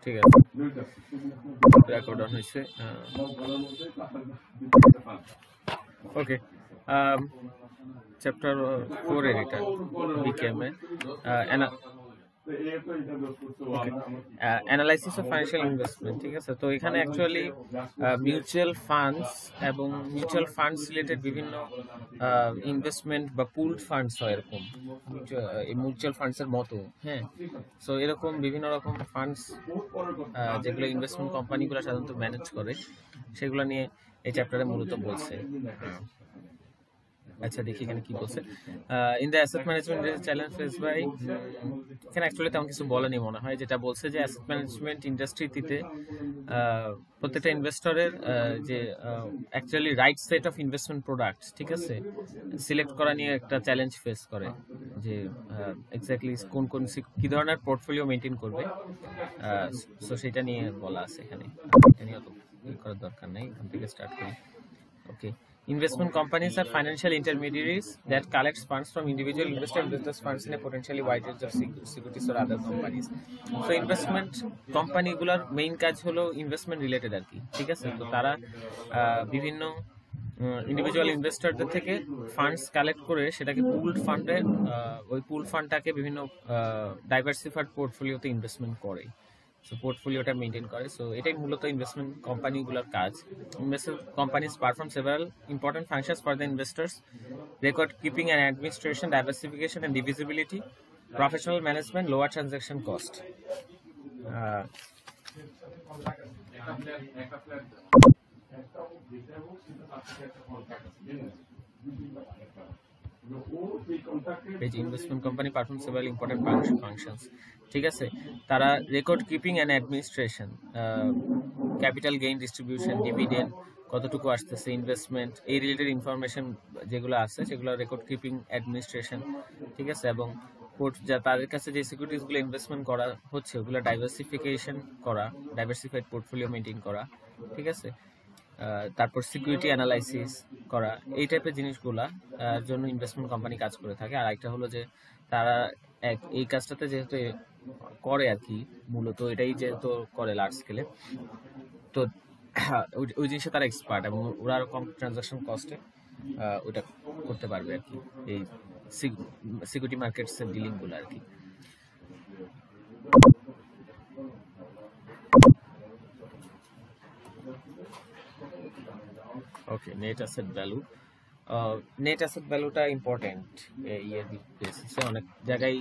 ঠিক আছে, record on হয়েছে। ওকে, চ্যাপ্টার 4 এর এটা BKMA analysis of financial investment. ঠিক আছে, তো এখানে অ্যাকচুয়ালি মিউচুয়াল ফান্ডস এবং মিউচুয়াল ফান্ডস রিলেটেড বিভিন্ন ইনভেস্টমেন্ট বা পুলড ফান্ডস হয় এরকম, এই মিউচুয়াল ফান্ডসের মতো। হ্যাঁ, সো এরকম বিভিন্ন রকম ফান্ডস যেগুলো ইনভেস্টমেন্ট কোম্পানিগুলো সাধারণত ম্যানেজ করে, সেগুলো নিয়ে এই চ্যাপ্টারে মূলত বলছে। আচ্ছা, দেখি এখানে কি বলছে। In the asset management challenge face by, এখানে অ্যাকচুয়ালি তেমন কিছু বলেনি মনে হয়। যেটা বলছে যে অ্যাসেট ম্যানেজমেন্ট ইন্ডাস্ট্রিতে প্রত্যেকটা ইনভেস্টরের যে actually right set of investment products, ঠিক আছে, সিলেক্ট করা নিয়ে একটা চ্যালেঞ্জ ফেস করে, যে এক্স্যাক্টলি কোন কোন কি ধরনের পোর্টফোলিও মেনটেন করবে। সো সেটা নিয়ে বলা আছে এখানে, এটা নিয়ে অত করার দরকার নেই, এখান থেকে স্টার্ট করি। ওকে, investment companies are financial intermediaries that collect funds from individual investor and business funds in a potentially wide range of securities or other companies. So investment company গুলার মেইন কাজ হলো ইনভেস্টমেন্ট রিলেটেড আর কি। ঠিক আছে, তো তারা বিভিন্ন ইন্ডিভিজুয়াল ইনভেস্টরদের থেকে ফান্ডস কালেক্ট করে সেটাকে পুলড ফান্ডে, ওই পুল ফান্ডটাকে বিভিন্ন ডাইভার্সিফাইড পোর্টফোলিওতে ইনভেস্টমেন্ট করে, সো পোর্টফোলিওটা মেনটেন করে। সো এটাই মূলত ইনভেস্টমেন্ট কোম্পানিগুলোর কাজ। Investment companies perform several important functions for the investors: record keeping and administration, diversification and divisibility, professional management, lower transaction cost. Investment company perform several important functions. ঠিক আছে, তারা record keeping and administration, capital gain distribution, dividend কতটুকু আসতেছে, investment, এই related information যেগুলো আছে সেগুলো record keeping, administration. ঠিক আছে, এবং তাদের কাছে যে সিকিউরিটিসগুলো ইনভেস্টমেন্ট করা হচ্ছে ওগুলো ডাইভার্সিফিকেশন করা, ডাইভার্সিফাইড পোর্টফোলিও মেনটেন করা। ঠিক আছে, তারপর সিকিউরিটি অ্যানালাইসিস করা, এই টাইপের জিনিসগুলা জন্য ইনভেস্টমেন্ট কোম্পানি কাজ করে থাকে। আর একটা হলো যে তারা এই কাজটাতে যেহেতু করে আর কি, মূলত এটাই যেহেতু করে লার্জ স্কেলে, তো ওই জিনিসে তারা এক্সপার্ট, এবং ওরা আরো কম ট্রানজাকশন কস্টে ওটা করতে পারবে আর কি, এই সিকিউরিটি মার্কেটসের ডিলিংগুলো আর কি। Okay, net asset value. Net asset ভ্যালুটা ইম্পর্টেন্ট ইয়ের বেসিসে, অনেক জায়গায়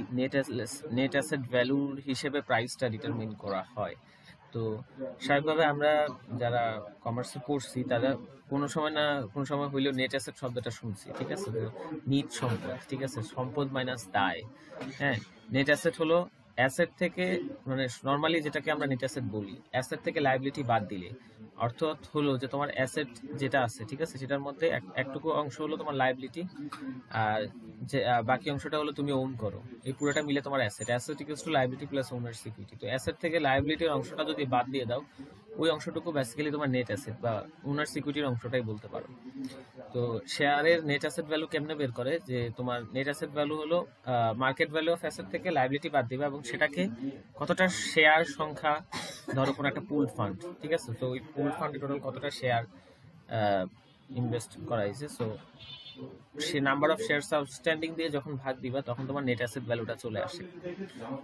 নেট অ্যাসেট ভ্যালুর হিসেবে প্রাইসটা ডিটারমিন করা হয়। তো স্বাভাবিকভাবে আমরা যারা কমার্সে পড়ছি তারা কোনো সময় হইলেও নেট অ্যাসেট শব্দটা শুনছি। ঠিক আছে, নিট সম্পদ, ঠিক আছে, সম্পদ মাইনাস দায়। হ্যাঁ, নেট অ্যাসেট হলো অ্যাসেট থেকে, মানে নর্মালি যেটাকে আমরা নেট অ্যাসেট বলি, অ্যাসেট থেকে লায়াবিলিটি বাদ দিলে অর্থাৎ হলো যে তোমার অ্যাসেট যেটা আছে, ঠিক আছে, সেটার মধ্যে একটুকু অংশ হলো তোমার লায়াবিলিটি, আর যে বাকি অংশটা হলো তুমি ওন করো, এই পুরোটা মিলে তোমার asset. Asset equals to liability plus owner security. তো অ্যাসেট থেকে লায়াবিলিটির অংশটা যদি বাদ দিয়ে দাও, ওই অংশটুকু বেসিক্যালি তোমার নেট অ্যাসেট বা ওনার সিকিউরিটির অংশটাই বলতে পারো। তো শেয়ারের নেট অ্যাসেট ভ্যালু কেমনে বের করে, যে তোমার নেট অ্যাসেট ভ্যালু হলো মার্কেট ভ্যালু অফ অ্যাসেট থেকে লায়াবিলিটি বাদ দিবে, এবং সেটাকে কতটা শেয়ার সংখ্যা, ধরো কোনো একটা পুল ফান্ড, ঠিক আছে, তো ওই পুল ফান্ডে টোটাল কতটা শেয়ার ইনভেস্ট করা হয়েছে, so say number of shares outstanding দিয়ে যখন ভাগ দিবা তখন তোমার নেট অ্যাসেট ভ্যালুটা চলে আসে।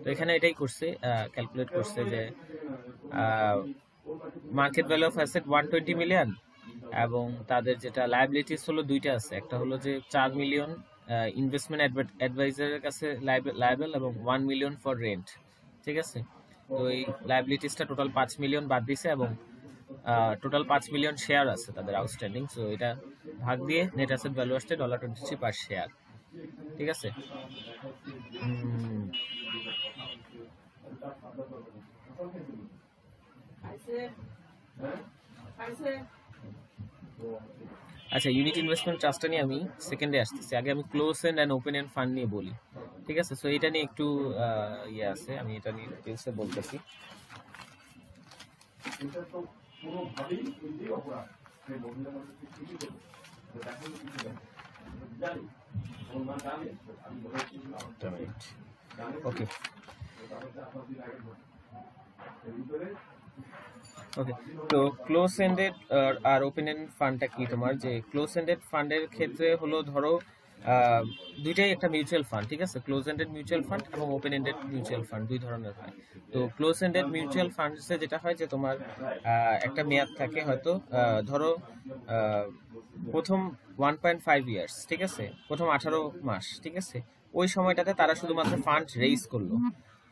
তো এখানে এটাই করছে, ক্যালকুলেট করছে যে market value of asset 120 million, এবং তাদের যেটা লায়াবিলিটিস হলো দুইটা আছে, একটা হলো যে 4 মিলিয়ন ইনভেস্টমেন্ট অ্যাডভাইজারের কাছে লায়াবেল, এবং 1 মিলিয়ন ফর রেন্ট। ঠিক আছে, তো এই লায়াবিলিটিসটা টোটাল 5 মিলিয়ন বাদ দিছে, এবং টোটাল 5 মিলিয়ন শেয়ার আছে তাদের আউটস্ট্যান্ডিং। সো এটা ভাগ দিয়ে নেট অ্যাসেট ভ্যালু আসছে $23 পার শেয়ার। ঠিক আছে, আচ্ছা, ইউনিট ইনভেস্টমেন্ট ট্রাস্টটা নিয়ে আমি সেকেন্ডে আসতেছি, আগে আমি close end and open end fund নিয়ে বলি। ঠিক আছে, সো এটা নিয়ে একটু ইয়ে আছে, আমি এটা নিয়ে ডিটেইলসে বলতেছি। ওকে ওকে, তো ক্লোজ এন্ডেড আর ওপেন এন্ড ফান্ডটা কি তোমার? যে ক্লোজ এন্ডেড ফান্ডের ক্ষেত্রে হলো ধরো দুইটাই একটা মিউচুয়াল ফান্ড, ঠিক আছে? ক্লোজ এন্ডেড মিউচুয়াল ফান্ড এবং ওপেন এন্ডেড মিউচুয়াল ফান্ড দুই ধরনের হয়। তো ক্লোজ এন্ডেড মিউচুয়াল ফান্ডসে যেটা হয় যে তোমার একটা মেয়াদ থাকে, হয়তো ধরো প্রথম 1.5 ইয়ার্স, ঠিক আছে, প্রথম 18 মাস, ঠিক আছে, ওই সময়টাতে তারা শুধুমাত্র ফান্ড রেইজ করলো।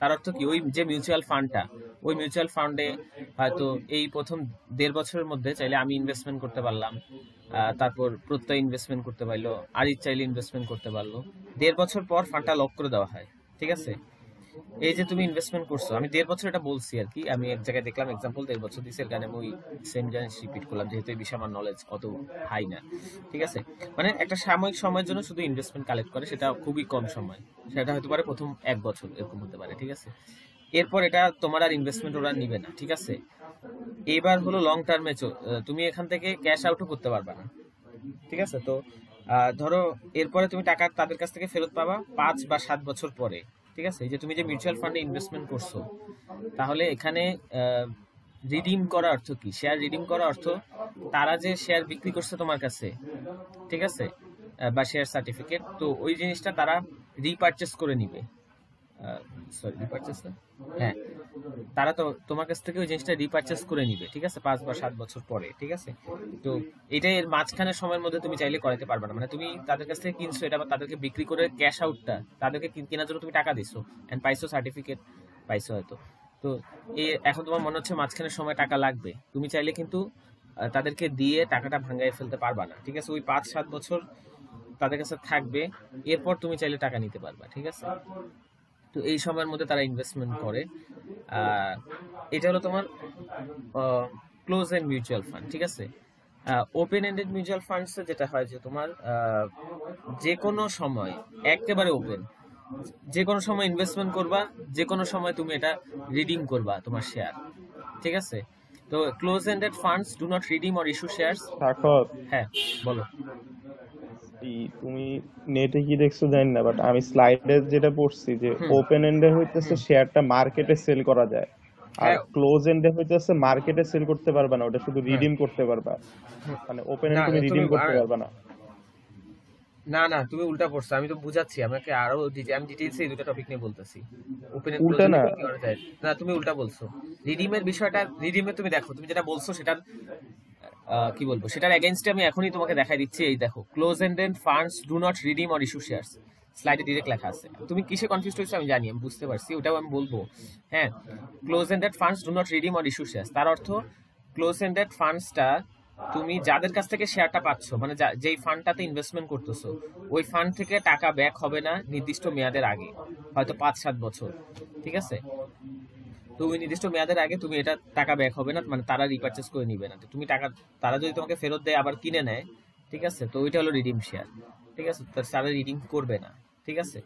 তার অর্থ কি, ওই যে মিউচুয়াল ফান্ডটা, ওই মিউচুয়াল ফান্ডে হয়তো এই প্রথম 1.5 বছরের মধ্যে চাইলে আমি ইনভেস্টমেন্ট করতে পারলাম, তারপর প্রত্যয় ইনভেস্টমেন্ট করতে পারলো, আরিফ চাইলে ইনভেস্টমেন্ট করতে পারলো। 1.5 বছর পর ফান্ডটা লক করে দেওয়া হয়, ঠিক আছে? এই যে তুমি ইনভেস্টমেন্ট করছো, আমি 1.5 বছর এটা বলছি আর কি, আমি এক জায়গায় দেখলাম এক্সাম্পল 1.5 বছর দিছে, এর কারণে আমি ওই সেম জিনিস রিপিট করলাম, যেহেতু এই বিষয়ে আমার নলেজ অত হাই না, ঠিক আছে? মানে একটা সাময়িক সময়ের জন্য শুধু ইনভেস্টমেন্ট কালেক্ট করে, সেটা খুবই কম সময়, সেটা হতে পারে প্রথম 1 বছর, এরকম হতে পারে, ঠিক আছে? এরপর এটা তোমার আর ইনভেস্টমেন্ট ওরা নিবে না, ঠিক আছে? এবার হলো লং টার্মে তুমি এখান থেকে ক্যাশ আউটও করতে পারবা না, ঠিক আছে? তো ধরো এরপরে তুমি টাকা তাদের কাছ থেকে ফেরত পাবা 5 বা 7 বছর পরে, ঠিক আছে? এই যে তুমি যে মিউচুয়াল ফান্ডে ইনভেস্টমেন্ট করছো, তাহলে এখানে রিডিম করা অর্থ কি? শেয়ার রিডিম করা অর্থ তারা যে শেয়ার বিক্রি করছে তোমার কাছে, ঠিক আছে, বা শেয়ার সার্টিফিকেট, তো ওই জিনিসটা তারা রিপারচেস করে নিবে। সরি, রিপারচেস না, হ্যাঁ, তারা তো তোমার কাছ থেকে ওই জিনিসটা রিপারচেস করে নিবে, ঠিক আছে, 5 বা 7 বছর পরে, ঠিক আছে? তো এটা এর মাঝখানের সময়ের মধ্যে তুমি চাইলে করাতে পারবে না, মানে তুমি তাদের কাছ থেকে কিনছো এটা, বা তাদেরকে বিক্রি করে ক্যাশ আউটটা তাদেরকে কেনার জন্য তুমি টাকা দিছো এন্ড পাইছো সার্টিফিকেট, পাইছো হয়তো। তো এখন তোমার মনে হচ্ছে মাঝখানের সময় টাকা লাগবে, তুমি চাইলে কিন্তু তাদেরকে দিয়ে টাকাটা ভাঙায় ফেলতে পারবা না, ঠিক আছে? ওই 5-7 বছর তাদের কাছে থাকবে, এরপর তুমি চাইলে টাকা নিতে পারবা, ঠিক আছে? তো এই সময়ের মধ্যে তারা ইনভেস্টমেন্ট করে। এটা হলো তোমার ক্লোজ এন্ড মিউচুয়াল ফান্ড, ঠিক আছে? ওপেন এন্ডেড মিউচুয়াল ফান্ডস যেটা হয় যে তোমার যে কোনো সময়, একেবারে ওপেন, যে কোনো সময় ইনভেস্টমেন্ট করবা, যে কোনো সময় তুমি এটা রিডিম করবা তোমার শেয়ার, ঠিক আছে? তো close ended funds do not redeem or issue shares. Sakshar, হ্যাঁ, বলো। তুমি নেটে কি দেখছো জানি না, বাট আমি স্লাইডে যেটা পড়ছি যে হুম ওপেন এন্ডে হইতেছে হুম শেয়ারটা মার্কেটে সেল করা যায়, আর হ্যাঁ ক্লোজ এন্ডে হইতেছে মার্কেটে সেল করতে পারবা না, ওটা শুধু হ্যাঁ রিডিম করতে পারবা। হুম। মানে ওপেন এন্ড না, তুমি তুমি রিডিম করতে পারবা না। না না, তুমি উল্টা পড়ছো, আমি তো বুঝাচ্ছি, আমাকে আরো আমি ডিটেইলসে এই দুটো টপিক নিয়ে বলতেছি, ওপেন এন্ড ক্লোজ উল্টা এন্ড না। কি করা যায়। না, তুমি উল্টা বলছো। রিডিমের বিষয়টা, রিডিমে তুমি দেখো, তুমি যেটা বলছো সেটার কি বলবো, সেটার এগেইনস্টে আমি এখনই তোমাকে দেখাই দিচ্ছি, এই দেখো, close ended funds do not redeem or issue shares, স্লাইডে ডিরেক্ট লেখা আছে। তুমি কিসে কনফিউজ হয়েছো আমি জানি, আমি বুঝতে পারছি, ওটাও আমি বলবো। হ্যাঁ, close ended funds do not redeem or issue shares, তার অর্থ ক্লোজ এন্ডেড ফান্ডসটা তুমি যাদের কাছ থেকে শেয়ারটা পাচ্ছ, মানে যেই ফান্ডটাতে ইনভেস্টমেন্ট করতেছো, ওই ফান্ড থেকে টাকা ব্যাক হবে না নির্দিষ্ট মেয়াদের আগে, হয়তো 5-7 বছর, ঠিক আছে? তো ওই নির্দিষ্ট মেয়াদের আগে তুমি এটা টাকা ব্যাক হবে না, মানে তারা রিপারচেস করে নিবে না, তো তুমি টাকা, তারা যদি তোমাকে ফেরত দেয় আবার কিনে নেয়, ঠিক আছে, তো ওইটা হলো রিডিম শেয়ার, ঠিক আছে? তারা রিডিম করবে না, ঠিক আছে?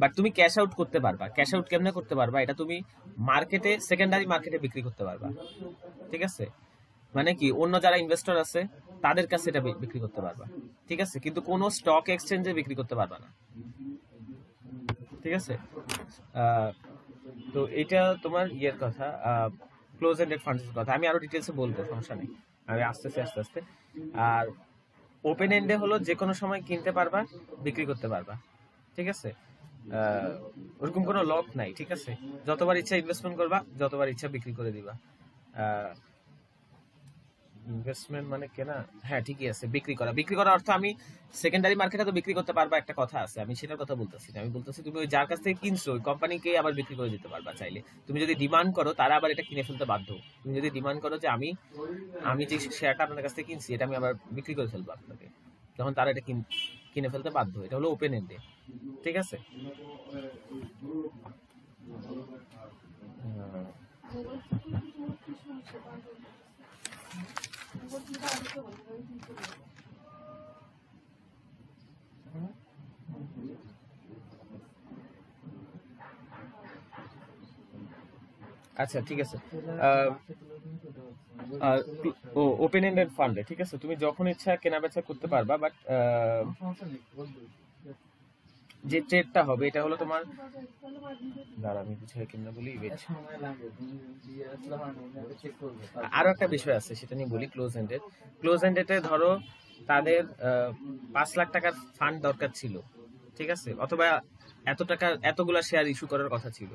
বাট তুমি ক্যাশ আউট করতে পারবা। ক্যাশ আউট কেমনে করতে পারবা? এটা তুমি মার্কেটে, সেকেন্ডারি মার্কেটে বিক্রি করতে পারবা, ঠিক আছে? মানে কি, অন্য যারা ইনভেস্টর আছে তাদের কাছে এটা বিক্রি করতে পারবা, ঠিক আছে? কিন্তু কোনো স্টক এক্সচেঞ্জে বিক্রি করতে পারবা না, ঠিক আছে? আহ, তো এটা তোমার ইয়ের কথা, ক্লোজ এন্ডেড ফান্ডস এর কথা। আমি আরো ডিটেলসে বলবো, সমস্যা নেই, আমি আস্তে আস্তে। আর ওপেন এন্ডে হলো যে কোনো সময় কিনতে পারবা, বিক্রি করতে পারবা, ঠিক আছে? ওরকম কোনো লক নাই, ঠিক আছে? যতবার ইচ্ছা ইনভেস্টমেন্ট করবা, যতবার ইচ্ছা বিক্রি করে দিবা। ইনভেস্টমেন্ট মানে কেনা, হ্যাঁ ঠিকই আছে, বিক্রি করা, বিক্রি করার অর্থ আমি সেকেন্ডারি মার্কেটে তো বিক্রি করতে পারবা, একটা কথা আছে, আমি সেটার কথা বলতেছি না। আমি বলতেছি তুমি ওই যার কাছ থেকে কিনছো ওই কোম্পানিকে আবার বিক্রি করে দিতে পারবা চাইলে। তুমি যদি ডিমান্ড করো, তারা আবার এটা কিনে ফেলতে বাধ্য। তুমি যদি ডিমান্ড করো যে আমি আমি যে শেয়ারটা আপনার কাছ থেকে কিনছি এটা আমি আবার বিক্রি করে ফেলবো আপনাকে, তখন তারা এটা কিনে ফেলতে বাধ্য। এটা হলো ওপেন এন্ডে, ঠিক আছে? আচ্ছা ঠিক আছে। ওপেন এন্ডেড ফান্ডে, ঠিক আছে, তুমি যখন ইচ্ছা কেনা বেচা করতে পারবা, বাট যে ট্রেডটা হবে এটা হলো তোমার, দাঁড়া আমি বুঝাই কেমনে বলি, আরো একটা বিষয় আছে সেটা নিয়ে বলি। ক্লোজ এন্ডেডে ধরো তাদের 5 লাখ টাকার ফান্ড দরকার ছিল, ঠিক আছে, অথবা এত টাকা এতগুলা শেয়ার ইস্যু করার কথা ছিল,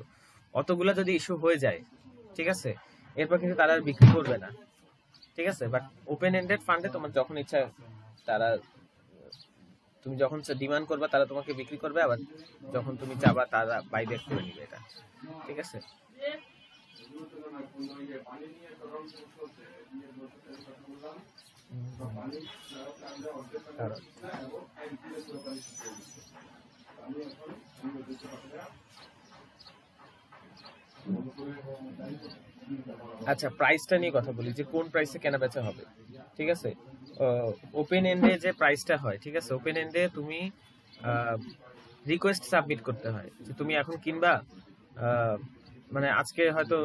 অতগুলা যদি ইস্যু হয়ে যায়, ঠিক আছে, এরপর কিন্তু তারা আর বিক্রি করবে না, ঠিক আছে। বাট ওপেন এন্ডেড ফান্ডে তোমার যখন ইচ্ছা তারা, তুমি যখন ডিমান্ড করবা তারা তোমাকে বিক্রি করবে, আবার যখন তুমি চাবা তারা বাইব্যাক করে নিবে, এটা ঠিক আছে। আচ্ছা, প্রাইসটা নিয়ে কথা বলি যে কোন প্রাইসে কেনা বেচা হবে, ঠিক আছে। ওপেন এন্ডে যে প্রাইসটা হয়, ঠিক আছে, ওপেন এন্ডে তুমি রিকোয়েস্ট সাবমিট করতে হয় যে তুমি এখন কিনবা, মানে আজকে হয়তো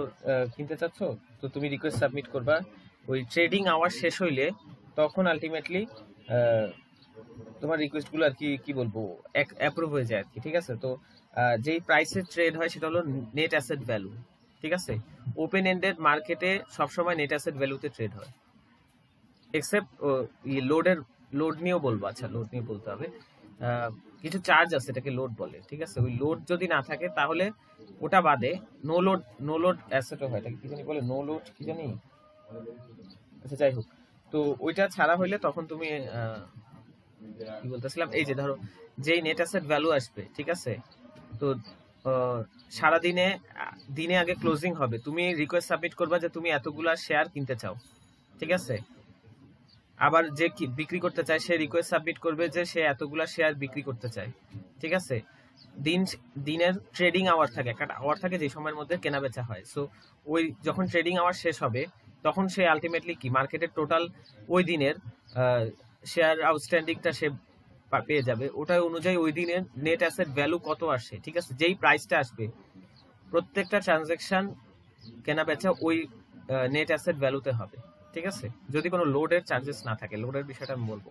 কিনতে চাচ্ছ, তো তুমি রিকোয়েস্ট সাবমিট করবা। ওই ট্রেডিং আওয়ার শেষ হইলে তখন আলটিমেটলি তোমার রিকোয়েস্ট গুলো আর কি কি বলবো অ্যাপ্রুভ হয়ে যায় আর কি, ঠিক আছে। তো যেই প্রাইসে ট্রেড হয় সেটা হলো নেট অ্যাসেট ভ্যালু, ঠিক আছে। ওপেন এন্ডেড মার্কেটে সবসময় নেট অ্যাসেট ভ্যালুতে ট্রেড হয়, এক্সেপ্ট লোড নিয়েও বলবো। আচ্ছা, লোড নিয়ে বলতে হবে, কিছু চার্জ আছে এটাকে লোড বলে, ঠিক আছে। ওই লোড যদি না থাকে তাহলে ওটা বাদে নো লোড অ্যাসেটও হয়, এটাকে কি জানি বলে, নো লোড কি জানি, আচ্ছা যাই হোক। তো ওইটা ছাড়া হইলে তখন তুমি কি বলতেছিলাম, এই যে ধরো যেই নেট অ্যাসেট ভ্যালু আসবে, ঠিক আছে, তো সারাদিনে দিনে আগে ক্লোজিং হবে, তুমি রিকোয়েস্ট সাবমিট করবা যে তুমি এতগুলা শেয়ার কিনতে চাও, ঠিক আছে। আবার যে বিক্রি করতে চায় সে রিকোয়েস্ট সাবমিট করবে যে সে এতগুলা শেয়ার বিক্রি করতে চায়, ঠিক আছে। দিনের ট্রেডিং আওয়ার থাকে, একটা আওয়ার থাকে যে সময়ের মধ্যে কেনা বেচা হয়। সো ওই যখন ট্রেডিং আওয়ার শেষ হবে তখন সে আলটিমেটলি কি মার্কেটের টোটাল ওই দিনের শেয়ার আউটস্ট্যান্ডিংটা সে পেয়ে যাবে, ওটা অনুযায়ী ওই দিনের নেট অ্যাসেট ভ্যালু কত আসে, ঠিক আছে, যেই প্রাইসটা আসবে প্রত্যেকটা ট্রানজাকশন কেনা বেচা ওই নেট অ্যাসেট ভ্যালুতে হবে, ঠিক আছে। যদি কোনো লোডের চার্জেস না থাকে, লোডের বিষয়টা আমি বলবো,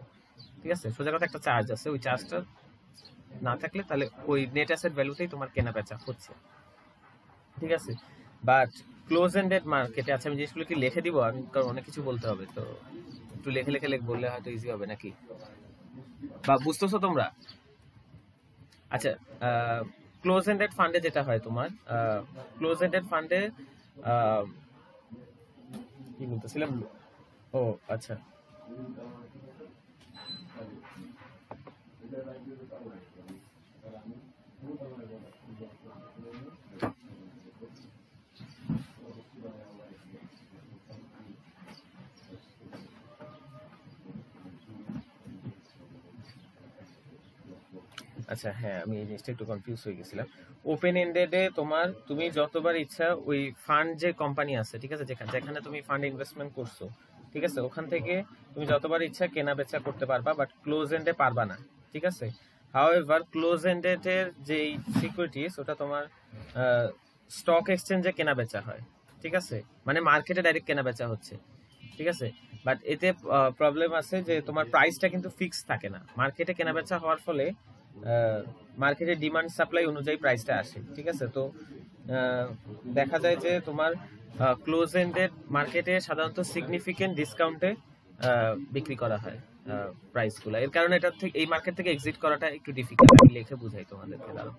ঠিক আছে। সোজা কথা একটা চার্জ আছে, ওই চার্জটা না থাকলে তাহলে ওই নেট অ্যাসেট ভ্যালুতেই তোমার কেনা বেচা হচ্ছে, ঠিক আছে। বাট ক্লোজ এন্ডেড মার্কেটে, আচ্ছা আমি জিনিসগুলো কি লিখে দিব, আমি কারণ অনেক কিছু বলতে হবে, তো একটু লেখে বললে হয়তো ইজি হবে নাকি, বা বুঝতেছো তোমরা? আচ্ছা, ক্লোজ এন্ডেড ফান্ডে যেটা হয় তোমার, ক্লোজ এন্ডেড ফান্ডে কি বলতেছিলাম, ও আচ্ছা, আচ্ছা হ্যাঁ, আমি এই জিনিসটা একটু কনফিউজ হয়ে গেছিলাম। ওপেন এন্ডেডে তোমার তুমি যতবার ইচ্ছা ওই ফান্ড যে কোম্পানি আছে, ঠিক আছে, যেখানে তুমি ফান্ড ইনভেস্টমেন্ট করছো, ঠিক আছে, ওখান থেকে তুমি যতবার ইচ্ছা কেনা বেচা করতে পারবা, বাট ক্লোজ এন্ডে পারবা না, ঠিক আছে। হাউএভার ক্লোজ এন্ডেড এর যেই সিকিউরিটিস ওটা তোমার স্টক এক্সচেঞ্জে কেনা বেচা হয়, ঠিক আছে, মানে মার্কেটে ডাইরেক্ট কেনা বেচা হচ্ছে, ঠিক আছে। বাট এতে প্রবলেম আছে যে তোমার প্রাইসটা কিন্তু ফিক্স থাকে না, মার্কেটে কেনা বেচা হওয়ার ফলে মার্কেটের ডিমান্ড সাপ্লাই অনুযায়ী প্রাইসটা আসে, ঠিক আছে। তো দেখা যায় যে তোমার ক্লোজ এন্ডেড মার্কেটে সাধারণত সিগনিফিকেন্ট ডিসকাউন্টে বিক্রি করা হয় প্রাইসগুলো, এর কারণে এটা থেকে এই মার্কেট থেকে এক্সিট করাটা একটু ডিফিকাল্ট। আমি লিখে বুঝাই তোমাদেরকে, দাঁড়াও।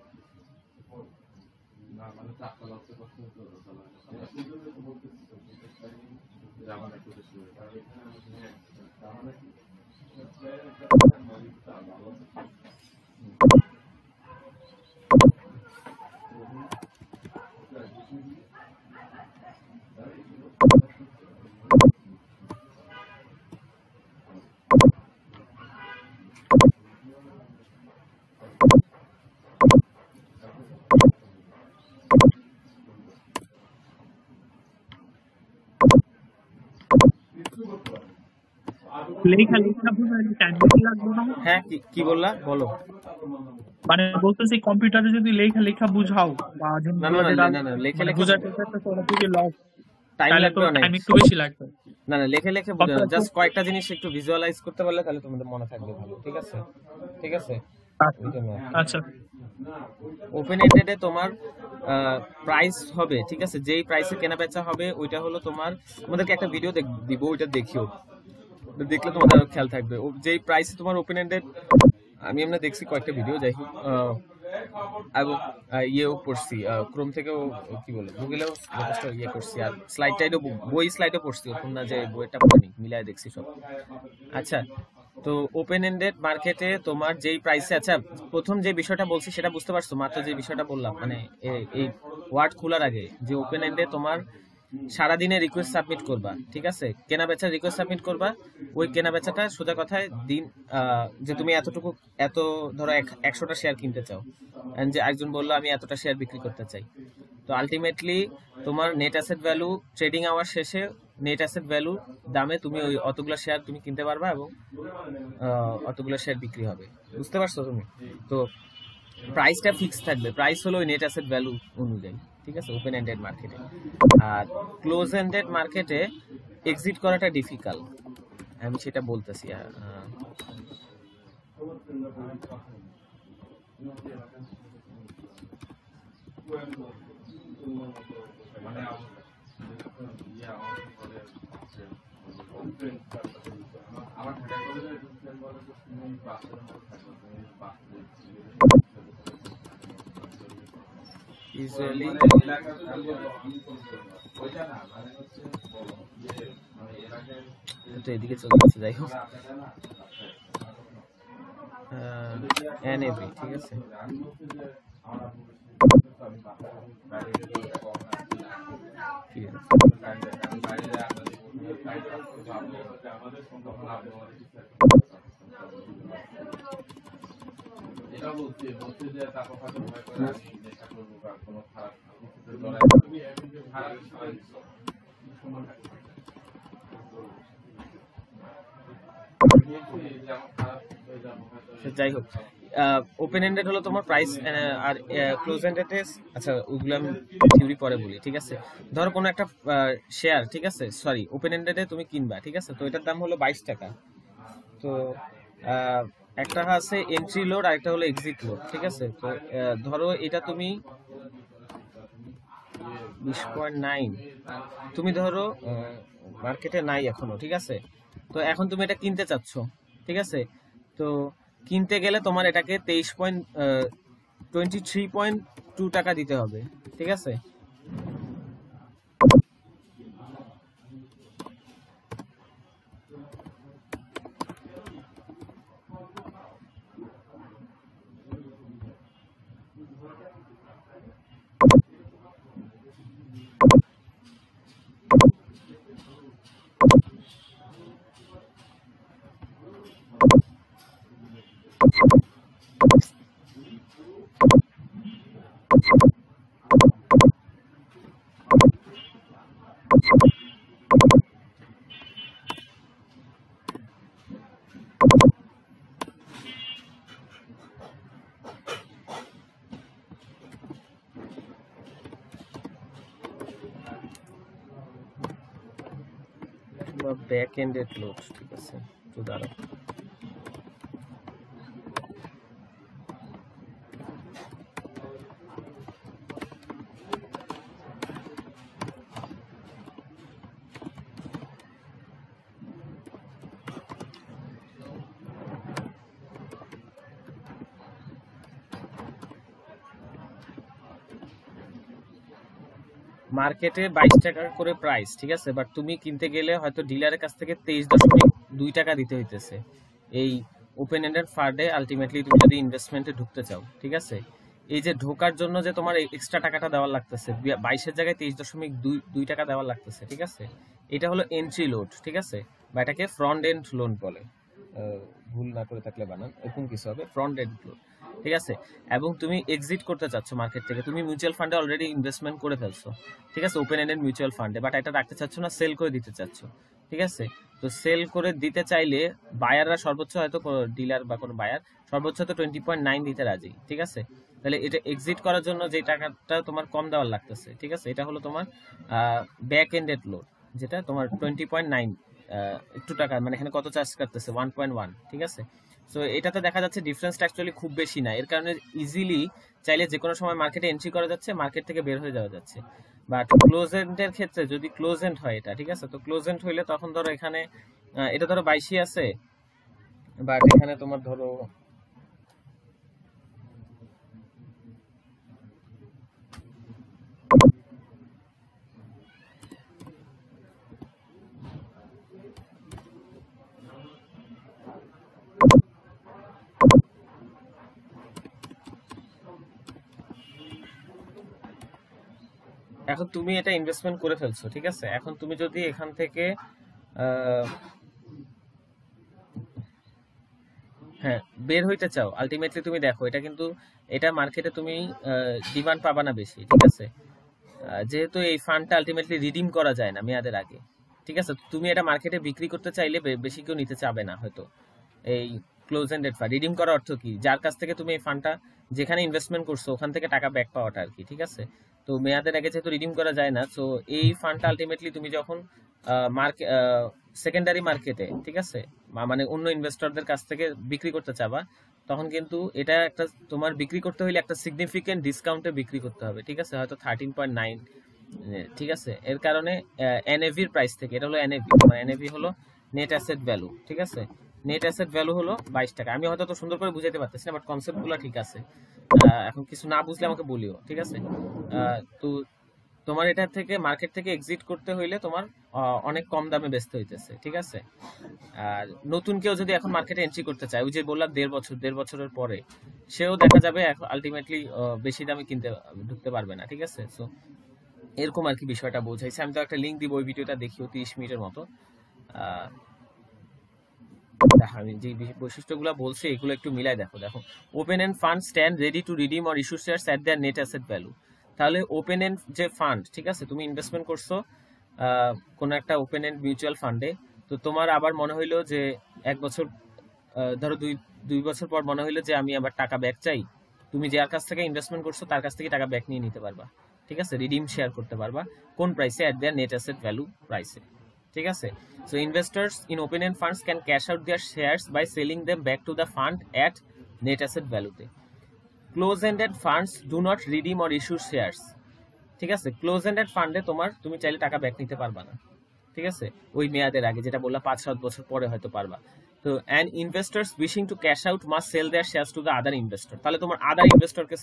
হ্যাঁ, কি বললা বলো। মানে বলতেছি কম্পিউটারে যদি লেখা বুঝাও বা না লেখা বুঝাতে সরাসরি লগ টাইম লাগবে, টাইম একটু বেশি লাগবে। না লেখা বুঝাও, জাস্ট কয়েকটা জিনিস একটু ভিজুয়ালাইজ করতে পারলে তাহলে তোমাদের মনে থাকবে ভালো, ঠিক আছে, ঠিক আছে। আচ্ছা ওপেন এন্ডেডে তোমার প্রাইস হবে, ঠিক আছে, যেই প্রাইসে কেনা বেচা হবে ওইটা হলো তোমার, আমাদেরকে একটা ভিডিও দিব, ওইটা দেখিও, দেখলে তোমাদের আরো খেয়াল থাকবে। যেই প্রাইসে তোমার ওপেন এন্ডেড, আমি এমনি দেখছি কয়েকটা ভিডিও, যাই হোক এবং ইয়েও পড়ছি, ক্রোম থেকেও কি বলে গুগলেও যথেষ্ট ইয়ে করছি, আর স্লাইড টাইডও বই স্লাইডও পড়ছি, ওরকম না যে বইটা পড়িনি, মিলাই দেখছি সব। আচ্ছা, তো ওপেন এন্ডেড মার্কেটে তোমার যেই প্রাইসে, আচ্ছা প্রথম যে বিষয়টা বলছি সেটা বুঝতে পারছো, মাত্র যে বিষয়টা বললাম, মানে এই ওয়ার্ড খোলার আগে যে ওপেন এন্ডে তোমার সারাদিনে রিকোয়েস্ট সাবমিট করবা, ঠিক আছে, কেনা বেচার রিকোয়েস্ট সাবমিট করবা। ওই কেনা বেচাটা সোজা কথায় দিন, যে তুমি এতটুকু, এত ধরো 100টা শেয়ার কিনতে চাও, and যে একজন বললো আমি এতটা শেয়ার বিক্রি করতে চাই, তো আলটিমেটলি তোমার net asset value trading hour শেষে নেট অ্যাসেট ভ্যালু দামে তুমি ওই অতগুলো শেয়ার তুমি কিনতে পারবা এবং অতগুলো শেয়ার বিক্রি হবে। বুঝতে পারছো তুমি? তো প্রাইসটা ফিক্স থাকবে, প্রাইস হলো ওই নেট অ্যাসেট ভ্যালু অনুযায়ী, ঠিক আছে, ওপেন এন্ডেড মার্কেটে। আর ক্লোজ এন্ডেড মার্কেটে এক্সিট করাটা ডিফিকাল্ট, আমি সেটা বলতেছি। ইউজুয়ালি তো এদিকে চলে যাচ্ছে, যাই হোক এনএভি, ঠিক আছে, ঠিক আছে। যাই হোক, ওপেন এন্ডেড হলো তোমার প্রাইস, আর ক্লোজ এন্ডেড, আচ্ছা ওইগুলো আমি থিওরি পরে বলি, ঠিক আছে। ধরো কোনো একটা শেয়ার, ঠিক আছে, সরি ওপেন এন্ডেডে তুমি কিনবা, ঠিক আছে, তো এটার দাম হলো 22 টাকা। তো একটা আছে এন্ট্রি লোড আর একটা হলো এক্সিট লোড, ঠিক আছে। তো ধরো এটা তুমি 20.9 তুমি ধরো মার্কেটে নাই এখনো, ঠিক আছে, তো এখন তুমি এটা কিনতে চাচ্ছ, ঠিক আছে, তো কিনতে গেলে তোমার এটাকে 23.2 টাকা দিতে হবে, ঠিক আছে। ব্যাক এন্ডেড লোড, ঠিক আছে, তো দাঁড়াও, মার্কেটে 22 টাকা করে প্রাইস, ঠিক আছে, বাট তুমি কিনতে গেলে হয়তো ডিলারের কাছ থেকে 23.2 টাকা দিতে হইতেছে এই ওপেন এন্ডেড ফান্ডে। আলটিমেটলি তুমি যদি ইনভেস্টমেন্টে ঢুকতে চাও, ঠিক আছে, এই যে ঢোকার জন্য যে তোমার এক্সট্রা টাকাটা দেওয়ার লাগতেছে, 22-এর জায়গায় 23.2 টাকা দেওয়ার লাগতেছে, ঠিক আছে, এটা হলো এন্ট্রি লোড, ঠিক আছে, বা এটাকে ফ্রন্ট এন্ড লোন বলে, ভুল না করে থাকলে বানান এরকম কিছু হবে, ফ্রন্ট এন্ড লোড, ঠিক আছে। এবং তুমি এক্সিট করতে চাচ্ছ মার্কেট থেকে, তুমি মিউচুয়াল ফান্ডে অলরেডি ইনভেস্টমেন্ট করে ফেলছো, ঠিক আছে, ওপেন এন্ডেড মিউচুয়াল ফান্ডে, বাট এটা রাখতে চাচ্ছ না, সেল করে দিতে চাচ্ছ, ঠিক আছে। তো সেল করে দিতে চাইলে বায়াররা সর্বোচ্চ, হয়তো ডিলার বা কোনো বায়ার সর্বোচ্চ তো 20.9 দিতে রাজি, ঠিক আছে। তাহলে এটা এক্সিট করার জন্য যে টাকাটা তোমার কম দেওয়ার লাগতেছে, ঠিক আছে, এটা হলো তোমার ব্যাক এন্ডেড লোড, যেটা তোমার 20.9 একটু টাকা, মানে এখানে কত চার্জ করতেছে 1.1, ঠিক আছে। সো এটাতে দেখা যাচ্ছে ডিফারেন্সটা অ্যাকচুয়ালি খুব বেশি না, এর কারণে ইজিলি চাইলে যে কোনো সময় মার্কেটে এন্ট্রি করা যাচ্ছে, মার্কেট থেকে বের হয়ে যাওয়া যাচ্ছে। বাট ক্লোজ এন্ডের ক্ষেত্রে যদি ক্লোজ এন্ড হয় এটা, ঠিক আছে, তো ক্লোজ এন্ড হইলে তখন ধরো এখানে এটা ধরো 22 আছে, বাট এখানে তোমার ধরো এখন তুমি এটা ইনভেস্টমেন্ট করে ফেলছো, ঠিক আছে, এখন তুমি যদি এখান থেকে হ্যাঁ বের হইতে চাও, আলটিমেটলি তুমি দেখো এটা কিন্তু এটা মার্কেটে তুমি ডিমান্ড পাবা না বেশি, ঠিক আছে, যেহেতু এই ফান্ডটা আলটিমেটলি রিডিম করা যায় না মেয়াদের আগে, ঠিক আছে, তুমি এটা মার্কেটে বিক্রি করতে চাইলে বেশি কেউ নিতে চাবে না হয়তো। এই ক্লোজ এন্ডেড ফান্ড রিডিম করার অর্থ কি, যার কাছ থেকে তুমি এই ফান্ডটা যেখানে ইনভেস্টমেন্ট করছো ওখান থেকে টাকা ব্যাক পাওয়াটা আর কি, ঠিক আছে। তো মেয়াদের আগে যেহেতু রিডিম করা যায় না, তো এই ফান্ডটা আলটিমেটলি তুমি যখন সেকেন্ডারি মার্কেটে, ঠিক আছে, মানে অন্য ইনভেস্টরদের কাছ থেকে বিক্রি করতে চাবা, তখন কিন্তু এটা একটা তোমার বিক্রি করতে হলে একটা সিগনিফিকেন্ট ডিসকাউন্টে বিক্রি করতে হবে, ঠিক আছে, হয়তো 13.9, ঠিক আছে। এর কারণে এনএভির প্রাইস থেকে, এটা হলো এনএভি, মানে এনএভি হলো নেট অ্যাসেট ভ্যালু, ঠিক আছে, নেট অ্যাসেট ভ্যালু হলো 22 টাকা। আমি হয়তো তো সুন্দর করে বুঝাইতে পারতেছি না, বাট কনসেপ্টগুলো ঠিক আছে। এখন কিছু না বুঝলে আমাকে বলিও, ঠিক আছে। তো তোমার এটা থেকে মার্কেট থেকে এক্সিট করতে হইলে তোমার অনেক কম দামে বেচতে হইতেছে, ঠিক আছে। আর নতুন কেউ যদি এখন মার্কেটে এন্ট্রি করতে চায়, ওই যে বললাম 1.5 বছরের পরে, সেও দেখা যাবে আলটিমেটলি বেশি দামে কিনতে ঢুকতে পারবে না, ঠিক আছে। সো এরকম আর কি বিষয়টা বোঝাইছে। আমি তো একটা লিঙ্ক দিব, ওই ভিডিওটা দেখিও 30 মিনিটের মতো। আমি যে বৈশিষ্ট্যগুলো বলছি এগুলো একটু মিলাই দেখো। দেখো, open end fund stand ready to redeem or issue shares at their net asset value. তাহলে ওপেন এন্ড যে ফান্ড, ঠিক আছে, তুমি ইনভেস্টমেন্ট করছো কোনো একটা ওপেন এন্ড মিউচুয়াল ফান্ডে, তো তোমার আবার মনে হইলো যে 1 বছর ধরো 2 বছর পর মনে হইলো যে আমি আবার টাকা ব্যাক চাই, তুমি যার কাছ থেকে ইনভেস্টমেন্ট করছো তার কাছ থেকে টাকা ব্যাক নিয়ে নিতে পারবা, ঠিক আছে, রিডিম শেয়ার করতে পারবা কোন প্রাইসে, এট দেয়ার নেট অ্যাসেট ভ্যালু প্রাইসে, ঠিক আছে। So investors in open-end funds can cash out their shares by selling them back to the fund at net asset value. Close-ended funds do not redeem or issue shares, ঠিক আছে। Close-ended ফান্ডে তুমি চাইলে টাকা back নিতে পারবা না, ঠিক আছে, ওই মেয়াদের আগে, যেটা বললাম 5-7 বছর পরে হয়তো পারবা। তো and investors wishing to cash out must sell their shares to the other investor. তাহলে তোমার আদার ইনভেস্টরকে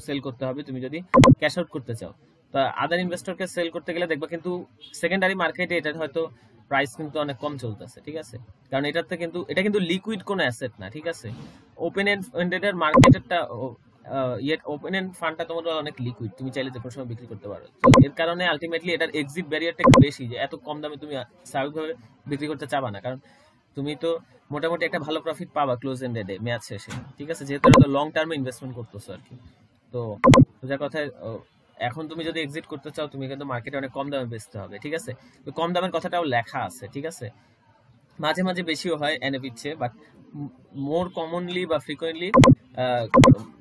সেল করতে হবে তুমি যদি ক্যাশ আউট করতে চাও। তো আদার ইনভেস্টরকে সেল করতে গেলে দেখবা কিন্তু সেকেন্ডারি মার্কেটে এটা হয়তো প্রাইস কিন্তু অনেক কম চলতেছে, ঠিক আছে, কারণ এটা কিন্তু লিকুইড কোনো অ্যাসেট না, ঠিক আছে। ওপেন এন্ডেড মার্কেটেরটা ওপেন এন্ড ফান্ডটা তোমার অনেক লিকুইড, তুমি চাইলে যে কোনো সময় বিক্রি করতে পারো। তো এর কারণে আলটিমেটলি এটার এক্সিট ব্যারিয়ারটা একটু বেশি, যে এত কম দামে তুমি স্বাভাবিকভাবে বিক্রি করতে চাবা না, কারণ তুমি তো মোটামুটি একটা ভালো প্রফিট পাবা ক্লোজ এন্ডেডে মেয়াদ শেষে, ঠিক আছে, যেহেতু এটা লং টার্মে ইনভেস্টমেন্ট করতেছো আর কি। তো সোজা কথায় এখন তুমি যদি এক্সিট করতে চাও, তুমি কিন্তু মার্কেটে অনেক কম দামে বেচতে হবে, ঠিক আছে। তো কম দামের কথাটাও লেখা আছে, ঠিক আছে, মাঝে মাঝে বেশিও হয় এনএভির চেয়ে, বাট মোর কমনলি বা frequently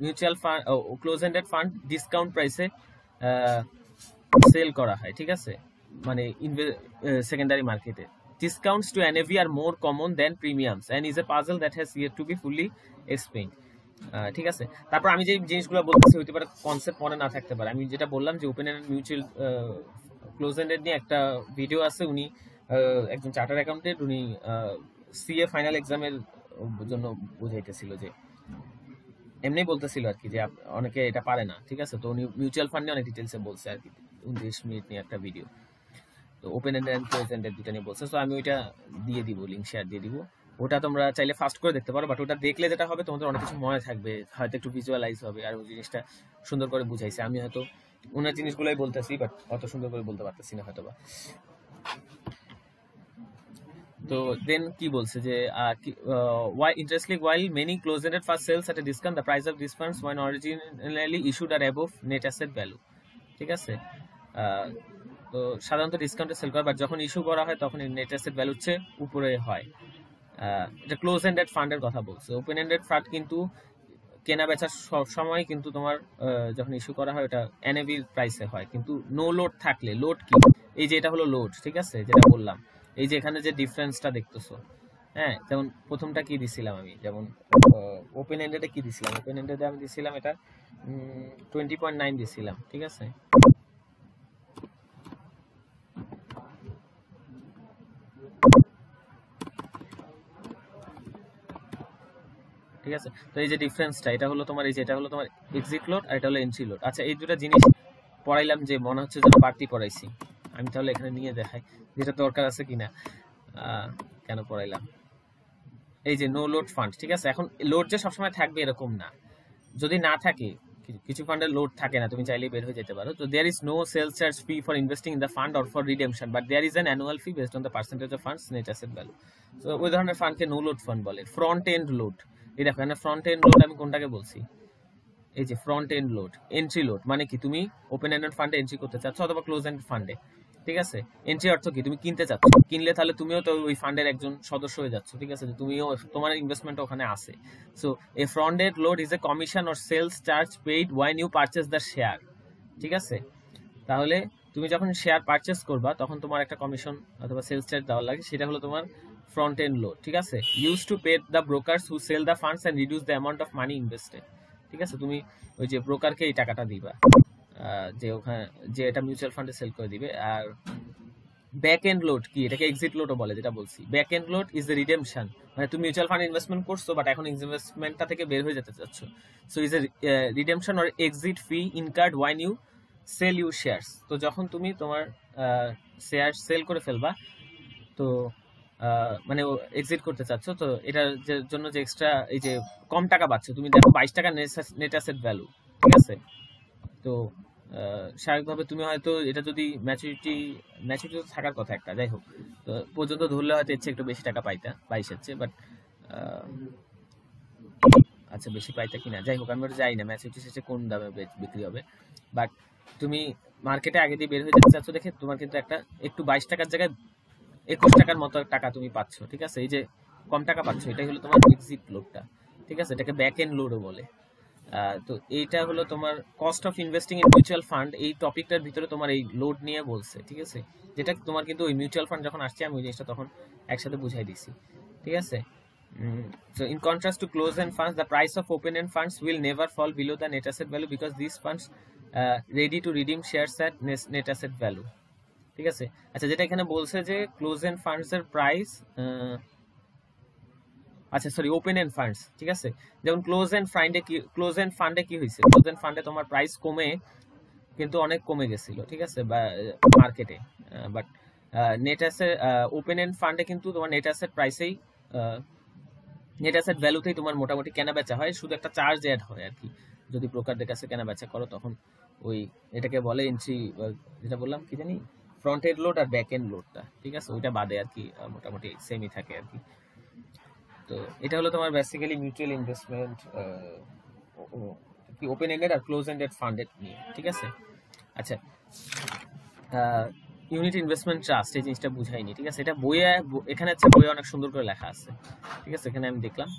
mutual fund close ended fund discount প্রাইসে সেল করা হয়, ঠিক আছে, মানে সেকেন্ডারি মার্কেটে। Discounts to NAV are more common than premiums and is a puzzle that has yet to be fully explained. ঠিক আছে। তারপর আমি যে জিনিসগুলো বলতেছি হইতে পারে কনসেপ্ট মনে না থাকতে পারে। আমি যেটা বললাম যে open end mutual close ended নিয়ে একটা ভিডিও আছে, উনি একজন চার্টার অ্যাকাউন্টেন্ট, উনি সিএ ফাইনাল এক্সামের জন্য বুঝাইতেছিল, যে এমনি বলতেছিল আর কি, যে অনেকে এটা পারে না, ঠিক আছে। তো উনি মিউচুয়াল ফান্ড নিয়ে অনেক ডিটেলসে বলছে আর কি, 29 মিনিট নিয়ে একটা ভিডিও, তো open end end close ended দুটো নিয়ে বলছে। তো আমি ওইটা দিয়ে দিব, লিঙ্ক শেয়ার দিয়ে দিব, ওটা তোমরা চাইলে ফাস্ট করে দেখতে পারো, বাট ওটা দেখলে যেটা হবে তোমাদের অনেক কিছু মনে থাকবে, হয়তো একটু ভিজুয়ালাইজ হবে, আর ওই জিনিসটা সুন্দর করে বুঝাইছে। আমি হয়তো ওনার জিনিসগুলোই বলতেছি, বাট অত সুন্দর করে বলতে পারতেছি না হয়তো বা। তো দেন কি বলছে যে why interestingly while many closed-ended fund sells at a discount, the price of these funds when originally issued are above net asset value, ঠিক আছে। তো সাধারণত ডিসকাউন্টে সেল করে, বাট যখন ইস্যু করা হয় তখন নেট অ্যাসেট ভ্যালুর চেয়ে উপরে হয়। এটা ক্লোজ এন্ডেড ফান্ডের কথা বলছে। ওপেন এন্ডেড ফান্ড কিন্তু কেনা বেচা সব সময় কিন্তু তোমার যখন ইস্যু করা হয় ওটা এনএভির প্রাইসে হয়, কিন্তু নো লোড থাকলে, লোড কি, এই যে এটা হলো লোড, ঠিক আছে, যেটা বললাম, এই যে এখানে যে ডিফারেন্সটা দেখতেছো, হ্যাঁ, যেমন প্রথমটা কি দিছিলাম আমি, যেমন ওপেন এন্ডেডে কি দিছিলাম, ওপেন এন্ডেডে আমি দিছিলাম এটা 20.9 দিছিলাম, ঠিক আছে। ঠিক আছে, তো এই যে ডিফারেন্সটা, এটা হলো তোমার, এই যে এটা হলো তোমার এক্সিট লোড আর এটা হলো এন্ট্রি লোড। আচ্ছা, এই দুটো জিনিস পড়াইলাম যে মনে হচ্ছে যেন বাড়তি পড়াইছি। আমি তাহলে এখানে নিয়ে দেখাই যেটা দরকার আছে কিনা, কেন পড়াইলাম। এই যে নো লোড ফান্ড, ঠিক আছে। এখন লোড যে সবসময় থাকবে এরকম না, যদি না থাকে, কিছু ফান্ডের লোড থাকে না, তুমি চাইলেই বের হয়ে যেতে পারো। তো there is no sales charge fee for investing in the fund or for redemption, but there is an annual fee based on the percentage of funds net asset value. তো ওই ধরনের ফান্ডকে নো লোড ফান্ড বলে। Front end load, এই দেখো এখানে front end load আমি কোনটাকে বলছি, এই যে front end load. Entry load মানে কি, তুমি ওপেন এন্ডেড ফান্ডে এন্ট্রি করতে চাচ্ছ অথবা ক্লোজ এন্ড ফান্ডে, ঠিক আছে। এন্ট্রি অর্থ কি, তুমি কিনতে চাচ্ছ, কিনলে তাহলে তুমিও তো ওই ফান্ডের একজন সদস্য হয়ে যাচ্ছ, ঠিক আছে, তুমিও, তোমার ইনভেস্টমেন্ট ওখানে আছে। So a front end load is a commission or sales charge paid when you purchase the share, ঠিক আছে। তাহলে তুমি যখন শেয়ার পারচেজ করবা তখন তোমার একটা কমিশন অথবা সেলস চার্জ দেওয়া লাগে, সেটা হলো তোমার ফ্রন্ট এন্ড লোড, ঠিক আছে। Use to pay the brokers who sell the funds and reduce the amount of money invested, ঠিক আছে। তুমি ওই যে ব্রোকারকে এই টাকাটা দিবা, যে ওখানে যে এটা মিউচুয়াল ফান্ডে সেল করে দিবে। আর ব্যাক এন্ড লোড কি, এটাকে এক্সিট লোডও বলে, যেটা বলছি। Back end load is the redemption, মানে তুমি মিউচুয়াল ফান্ড ইনভেস্টমেন্ট করছো বাট এখন ইনভেস্টমেন্টটা থেকে বের হয়ে যেতে চাচ্ছ। So is a redemption or exit fee incurred when you sell you shares. তো যখন তুমি তোমার শেয়ার সেল করে ফেলবা, তো মানে এক্সিট করতে চাচ্ছ, তো এটার জন্য যে এক্সট্রা, এই যে কম টাকা পাচ্ছ, তুমি দেখো 22 টাকা নেট অ্যাসেট ভ্যালু, ঠিক আছে। তো স্বাভাবিকভাবে তুমি হয়তো এটা যদি ম্যাচুরিটি তো থাকার কথা একটা, যাই হোক, তো পর্যন্ত ধরলে হয়তো এর চেয়ে একটু বেশি টাকা পাইতা 22-এর চেয়ে, বাট আচ্ছা বেশি পাইতা কিনা, যাই হোক, আমি ওটা যাই না ম্যাচুরিটি শেষে কোন দামে বিক্রি হবে। বাট তুমি মার্কেটে আগে দিয়ে বের হয়ে যেতে চাচ্ছ দেখে তোমার কিন্তু একটা একটু 22 টাকার জায়গায় 21 টাকার মতো টাকা তুমি পাচ্ছ, ঠিক আছে। এই যে কম টাকা পাচ্ছ, এটাই হলো তোমার এক্সিট লোডটা, ঠিক আছে। এটাকে ব্যাক এন্ড লোডও বলে। তো এইটা হলো তোমার cost of investing in mutual fund, এই টপিকটার ভিতরে তোমার এই লোড নিয়ে বলছে, ঠিক আছে। যেটা তোমার কিন্তু ওই মিউচুয়াল ফান্ড যখন আসছে আমি ওই জিনিসটা তখন একসাথে বুঝাই দিছি, ঠিক আছে। So in contrast to closed-end funds, the price of open-end funds will never fall below the net asset value because these funds ready to redeem shares at net asset value, ঠিক আছে। আচ্ছা, যেটা এখানে বলছে যে ক্লোজ-এন্ড ফান্ডস এর price, আচ্ছা sorry, open end funds, ঠিক আছে। যেমন ক্লোজ এন্ড ফান্ডে কি হয়েছে, ক্লোজ এন্ড ফান্ডে তোমার প্রাইস কমে কিন্তু অনেক কমে গেছিল, ঠিক আছে, বা মার্কেটে। But net asset, open end ফান্ডে কিন্তু তোমার নেট অ্যাসেট প্রাইসেই, নেট অ্যাসেট ভ্যালুতেই তোমার মোটামুটি কেনা বেচা হয়, শুধু একটা চার্জ অ্যাড হয় আর কি। যদি ব্রোকারদের কাছে কেনা বেচা করো তখন ওই এটাকে বলে এন্ট্রি, যেটা বললাম কি জানি, ফ্রন্ট এন্ড লোড আর ব্যাক এন্ড লোডটা, ঠিক আছে, ওইটা বাদে আর কি মোটামুটি সেমই থাকে আর কি। তো এটা হলো তোমার বেসিক্যালি মিউচুয়াল ইনভেস্টমেন্ট, কি ওপেন এন্ডেড আর ক্লোজ এন্ডেড ফান্ডেড নিয়ে, ঠিক আছে। আচ্ছা, ইউনিট ইনভেস্টমেন্ট ট্রাস্ট, এই জিনিসটা বুঝাইনি, ঠিক আছে। এটা বইয়ে, এখানে হচ্ছে বইয়ে অনেক সুন্দর করে লেখা আছে, ঠিক আছে। এখানে আমি দেখলাম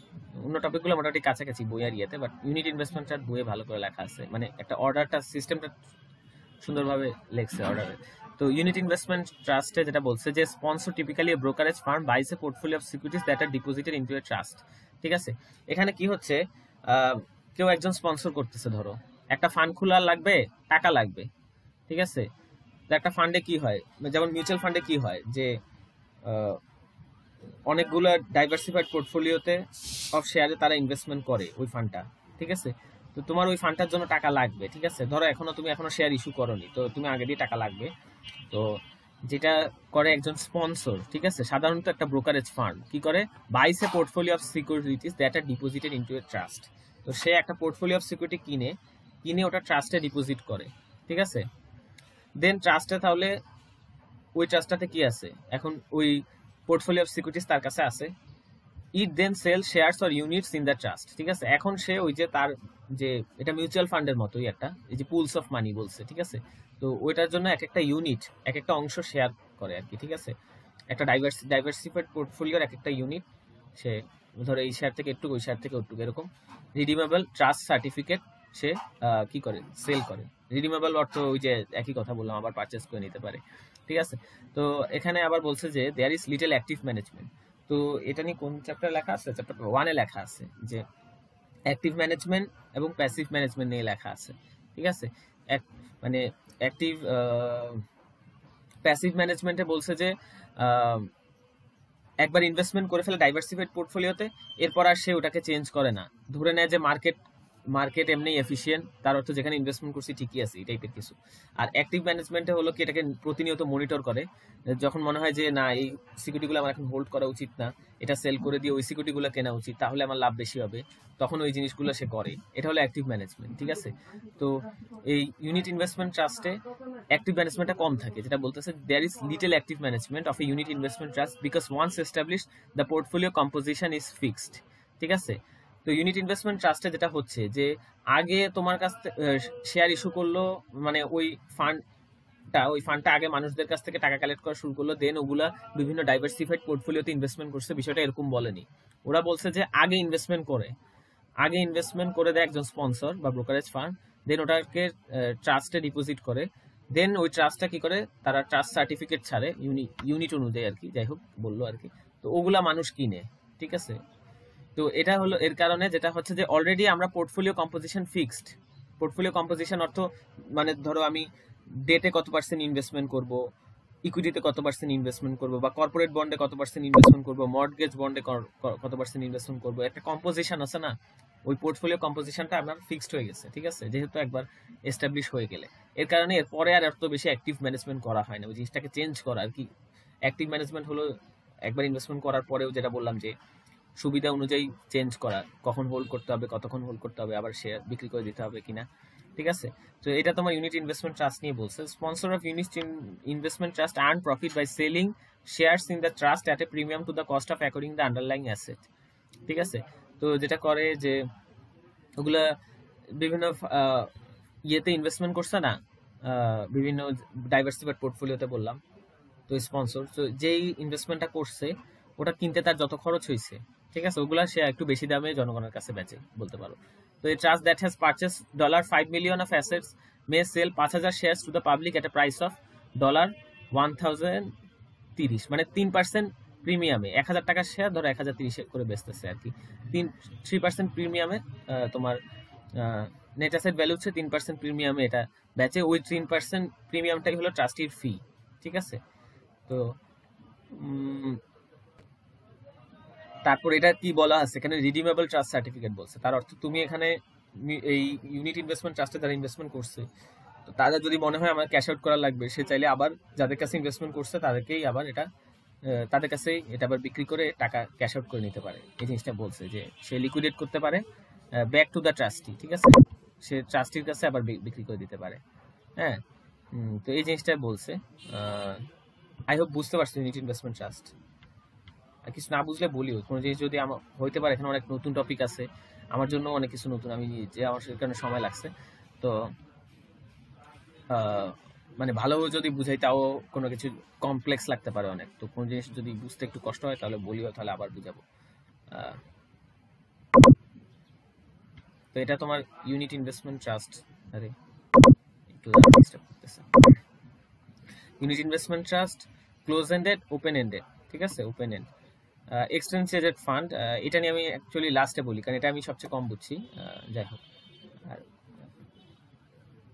অন্য টপিকগুলো মোটামুটি কাছাকাছি বইয়ের ইয়েতে, বাট ইউনিট ইনভেস্টমেন্ট ট্রাস্ট বইয়ে ভালো করে লেখা আছে, মানে একটা অর্ডারটা, সিস্টেমটা সুন্দরভাবে লেখছে অর্ডারে। তো ইউনিট ইনভেস্টমেন্ট ট্রাস্টে যেটা বলছে যে sponsor typically a brokerage firm buys a portfolio of securities that are deposited into a trust, ঠিক আছে। এখানে কি হচ্ছে, কেউ একজন স্পন্সর করতেছে, ধরো একটা ফান্ড খোলা লাগবে, টাকা লাগবে, ঠিক আছে। তো একটা ফান্ডে কি হয়, যেমন মিউচুয়াল ফান্ডে কি হয় যে অনেকগুলো ডাইভার্সিফাইড পোর্টফোলিওতে অফ শেয়ারে তারা ইনভেস্টমেন্ট করে ওই ফান্ডটা, ঠিক আছে। তো তোমার ওই ফান্ডটার জন্য টাকা লাগবে, ঠিক আছে। ধরো তুমি এখনো শেয়ার ইস্যু করোনি, তো তুমি আগে দিয়ে টাকা লাগবে। তো যেটা করে একজন স্পন্সর, ঠিক আছে, সাধারণত একটা ব্রোকারেজ ফার্ম কি করে, buys a portfolio of securities that are deposited into a trust. তো সে একটা পোর্টফোলিও অফ সিকিউরিটি কিনে ওটা ট্রাস্টে ডিপোজিট করে, ঠিক আছে। দেন ট্রাস্টে, তাহলে ওই ট্রাস্টটাতে কি আছে, এখন ওই পোর্টফোলিও অফ সিকিউরিটিজ তার কাছে আছে। It then sell shares or units in the trust, ঠিক আছে। এখন সে ওই যে তার যে, এটা মিউচুয়াল ফান্ডের মতোই একটা, এই যে পুলস অফ মানি বলছে, ঠিক আছে। তো ওইটার জন্য এক একটা ইউনিট, এক একটা অংশ শেয়ার করে আর কি, ঠিক আছে। একটা ডাইভার্সিফাইড পোর্টফোলিওর এক একটা ইউনিট সে, ধরো এই শেয়ার থেকে একটু, ওই শেয়ার থেকে একটু, এরকম রিডিমেবল ট্রাস্ট সার্টিফিকেট সে কি করে, সেল করে। রিডিমেবল অর্থ ওই যে একই কথা বললাম, আবার পারচেজ করে নিতে পারে, ঠিক আছে। তো এখানে আবার বলছে যে there is little active management, তো এটা নিয়ে কোন চ্যাপ্টার লেখা আছে? চ্যাপ্টার 1 এ লেখা আছে যে অ্যাক্টিভ ম্যানেজমেন্ট এবং প্যাসিভ ম্যানেজমেন্ট নিয়ে লেখা আছে, ঠিক আছে। মানে অ্যাক্টিভ প্যাসিভ ম্যানেজমেন্টে বলছে যে একবার ইনভেস্টমেন্ট করে ফেলে ডাইভার্সিফাইড পোর্টফোলিওতে, এরপর আর সে ওটাকে চেঞ্জ করে না, ধরে নেয় যে মার্কেট এমনি এফিশিয়েন্ট, তার অর্থ যেখানে ইনভেস্টমেন্ট করছি ঠিকই আছে, এই টাইপের কিছু। আর অ্যাক্টিভ ম্যানেজমেন্টে হলো কি এটাকে প্রতিনিয়ত মনিটর করে, যখন মনে হয় যে না এই সিকিউরিটিগুলো আমার এখন হোল্ড করা উচিত না, এটা সেল করে দিয়ে ওই সিকিউরিটিগুলো কেনা উচিত, তাহলে আমার লাভ বেশি হবে, তখন ওই জিনিসগুলো সে করে, এটা হলো অ্যাক্টিভ ম্যানেজমেন্ট, ঠিক আছে। তো এই ইউনিট ইনভেস্টমেন্ট ট্রাস্টে অ্যাক্টিভ ম্যানেজমেন্টটা কম থাকে, যেটা বলতেছে there is little active management of a unit investment trust because once establish the portfolio composition is fixed, ঠিক আছে। তো ইউনিট ইনভেস্টমেন্ট ট্রাস্টে যেটা হচ্ছে যে আগে তোমার কাছ থেকে শেয়ার ইস্যু করলো, মানে ওই ফান্ডটা আগে মানুষদের কাছ থেকে টাকা কালেক্ট করা শুরু করলো, দেন ওগুলা বিভিন্ন ডাইভার্সিফাইড পোর্টফোলিওতে ইনভেস্টমেন্ট করছে, বিষয়টা এরকম বলেনি। ওরা বলছে যে আগে ইনভেস্টমেন্ট করে দেয় একজন স্পন্সর বা ব্রোকারেজ ফার্ম, দেন ওটাকে ট্রাস্টে ডিপোজিট করে, দেন ওই ট্রাস্টটা কি করে, তারা ট্রাস্ট সার্টিফিকেট ছাড়ে ইউনিট অনুযায়ী আর কি, যাই হোক বললো আর কি। তো ওগুলা মানুষ কিনে, ঠিক আছে। তো এটা হলো এর কারণে যেটা হচ্ছে যে অলরেডি আমরা portfolio composition fixed. Portfolio composition অর্থ মানে ধরো আমি ডেটে কত পার্সেন্ট ইনভেস্টমেন্ট করব, ইকুইটিতে কত পার্সেন্ট ইনভেস্টমেন্ট করব, বা কর্পোরেট বন্ডে কত পার্সেন্ট ইনভেস্টমেন্ট করব, মর্টগেজ বন্ডে কত পার্সেন্ট ইনভেস্টমেন্ট করব, একটা কম্পোজিশন আছে না, ওই পোর্টফোলিও কম্পোজিশনটা আমার ফিক্সড হয়ে গেছে, ঠিক আছে, যেহেতু একবার এস্টাবলিশ হয়ে গেলে। এর কারণে এরপরে আর এত বেশি অ্যাক্টিভ ম্যানেজমেন্ট করা হয় না, ওই জিনিসটাকে চেঞ্জ করা আর কি। অ্যাক্টিভ ম্যানেজমেন্ট হলো একবার ইনভেস্টমেন্ট করার পরেও যেটা বললাম যে সুবিধা অনুযায়ী চেঞ্জ করা, কখন হোল্ড করতে হবে, কতক্ষণ হোল্ড করতে হবে, আবার শেয়ার বিক্রি করে দিতে হবে কিনা, ঠিক আছে। তো এটা তোমার ইউনিট ইনভেস্টমেন্ট ট্রাস্ট নিয়ে বলছে। Sponsor of unit investment trust earn profit by selling shares in the trust at a premium to the cost of according the underlying asset, ঠিক আছে। তো যেটা করে যে ওগুলা বিভিন্ন ইয়েতে ইনভেস্টমেন্ট করছে না, বিভিন্ন ডাইভার্সিফাইড পোর্টফোলিওতে বললাম। তো স্পন্সর তো যেই ইনভেস্টমেন্টটা করছে ওটা কিনতে তার যত খরচ হয়েছে, ঠিক আছে, ওগুলা সে একটু বেশি দামে জনগণের কাছে বেচে বলতে পারো। তো এই trust that has purchase $5 million of assets may sell 5,000 shares to the public at a price of $1,030, মানে 3% প্রিমিয়ামে 1,000 টাকার শেয়ার ধরো 1,030 করে বেচতেছে আর কি। 3% প্রিমিয়ামে তোমার নেট অ্যাসেট ভ্যালু হচ্ছে 3% প্রিমিয়ামে এটা বেচে, ওই 3% প্রিমিয়ামটাই হলো ট্রাস্টির ফি, ঠিক আছে। তো তারপর এটা কি বলা আছে এখানে, রিডিমেবল ট্রাস্ট সার্টিফিকেট বলছে, তার অর্থ তুমি এখানে এই ইউনিট ইনভেস্টমেন্ট ট্রাস্টে যারা ইনভেস্টমেন্ট করছে, তো তাদের যদি মনে হয় আমার ক্যাশ আউট করা লাগবে, সে চাইলে আবার যাদের কাছে ইনভেস্টমেন্ট করছে তাদেরকেই আবার এটা তাদের কাছেই এটা আবার বিক্রি করে টাকা ক্যাশ আউট করে নিতে পারে। এই জিনিসটা বলছে যে সে লিকুইডেট করতে পারে ব্যাক টু দ্য ট্রাস্টি, ঠিক আছে, সে ট্রাস্টির কাছে আবার বিক্রি করে দিতে পারে। হ্যাঁ, তো এই জিনিসটা বলছে। আই হোপ বুঝতে পারছি ইউনিট ইনভেস্টমেন্ট ট্রাস্ট। আর কিছু না বুঝলে বলিও, কোনো জিনিস যদি আমার হইতে পারে, এখানে অনেক নতুন টপিক আছে, আমার জন্য অনেক কিছু নতুন, আমি যে আমার কারণে সময় লাগছে, তো মানে ভালো যদি বুঝাই তাও কোনো কিছু কমপ্লেক্স লাগতে পারে অনেক, তো কোনো জিনিস যদি বুঝতে একটু কষ্ট হয় তাহলে বলিও, তাহলে আবার বুঝাবো। তো এটা তোমার ইউনিট ইনভেস্টমেন্ট ট্রাস্ট। আরে একটু ডিস্টার্ব করতেছে। Unit investment trust close ended, open ended, ঠিক আছে, ওপেন এন্ড এক্সটেন্সিয়েটেড ফান্ড, এটা নিয়ে আমি অ্যাকচুয়ালি লাস্টে বলি কারণ এটা আমি সবচেয়ে কম বুঝছি। যাই হোক, আর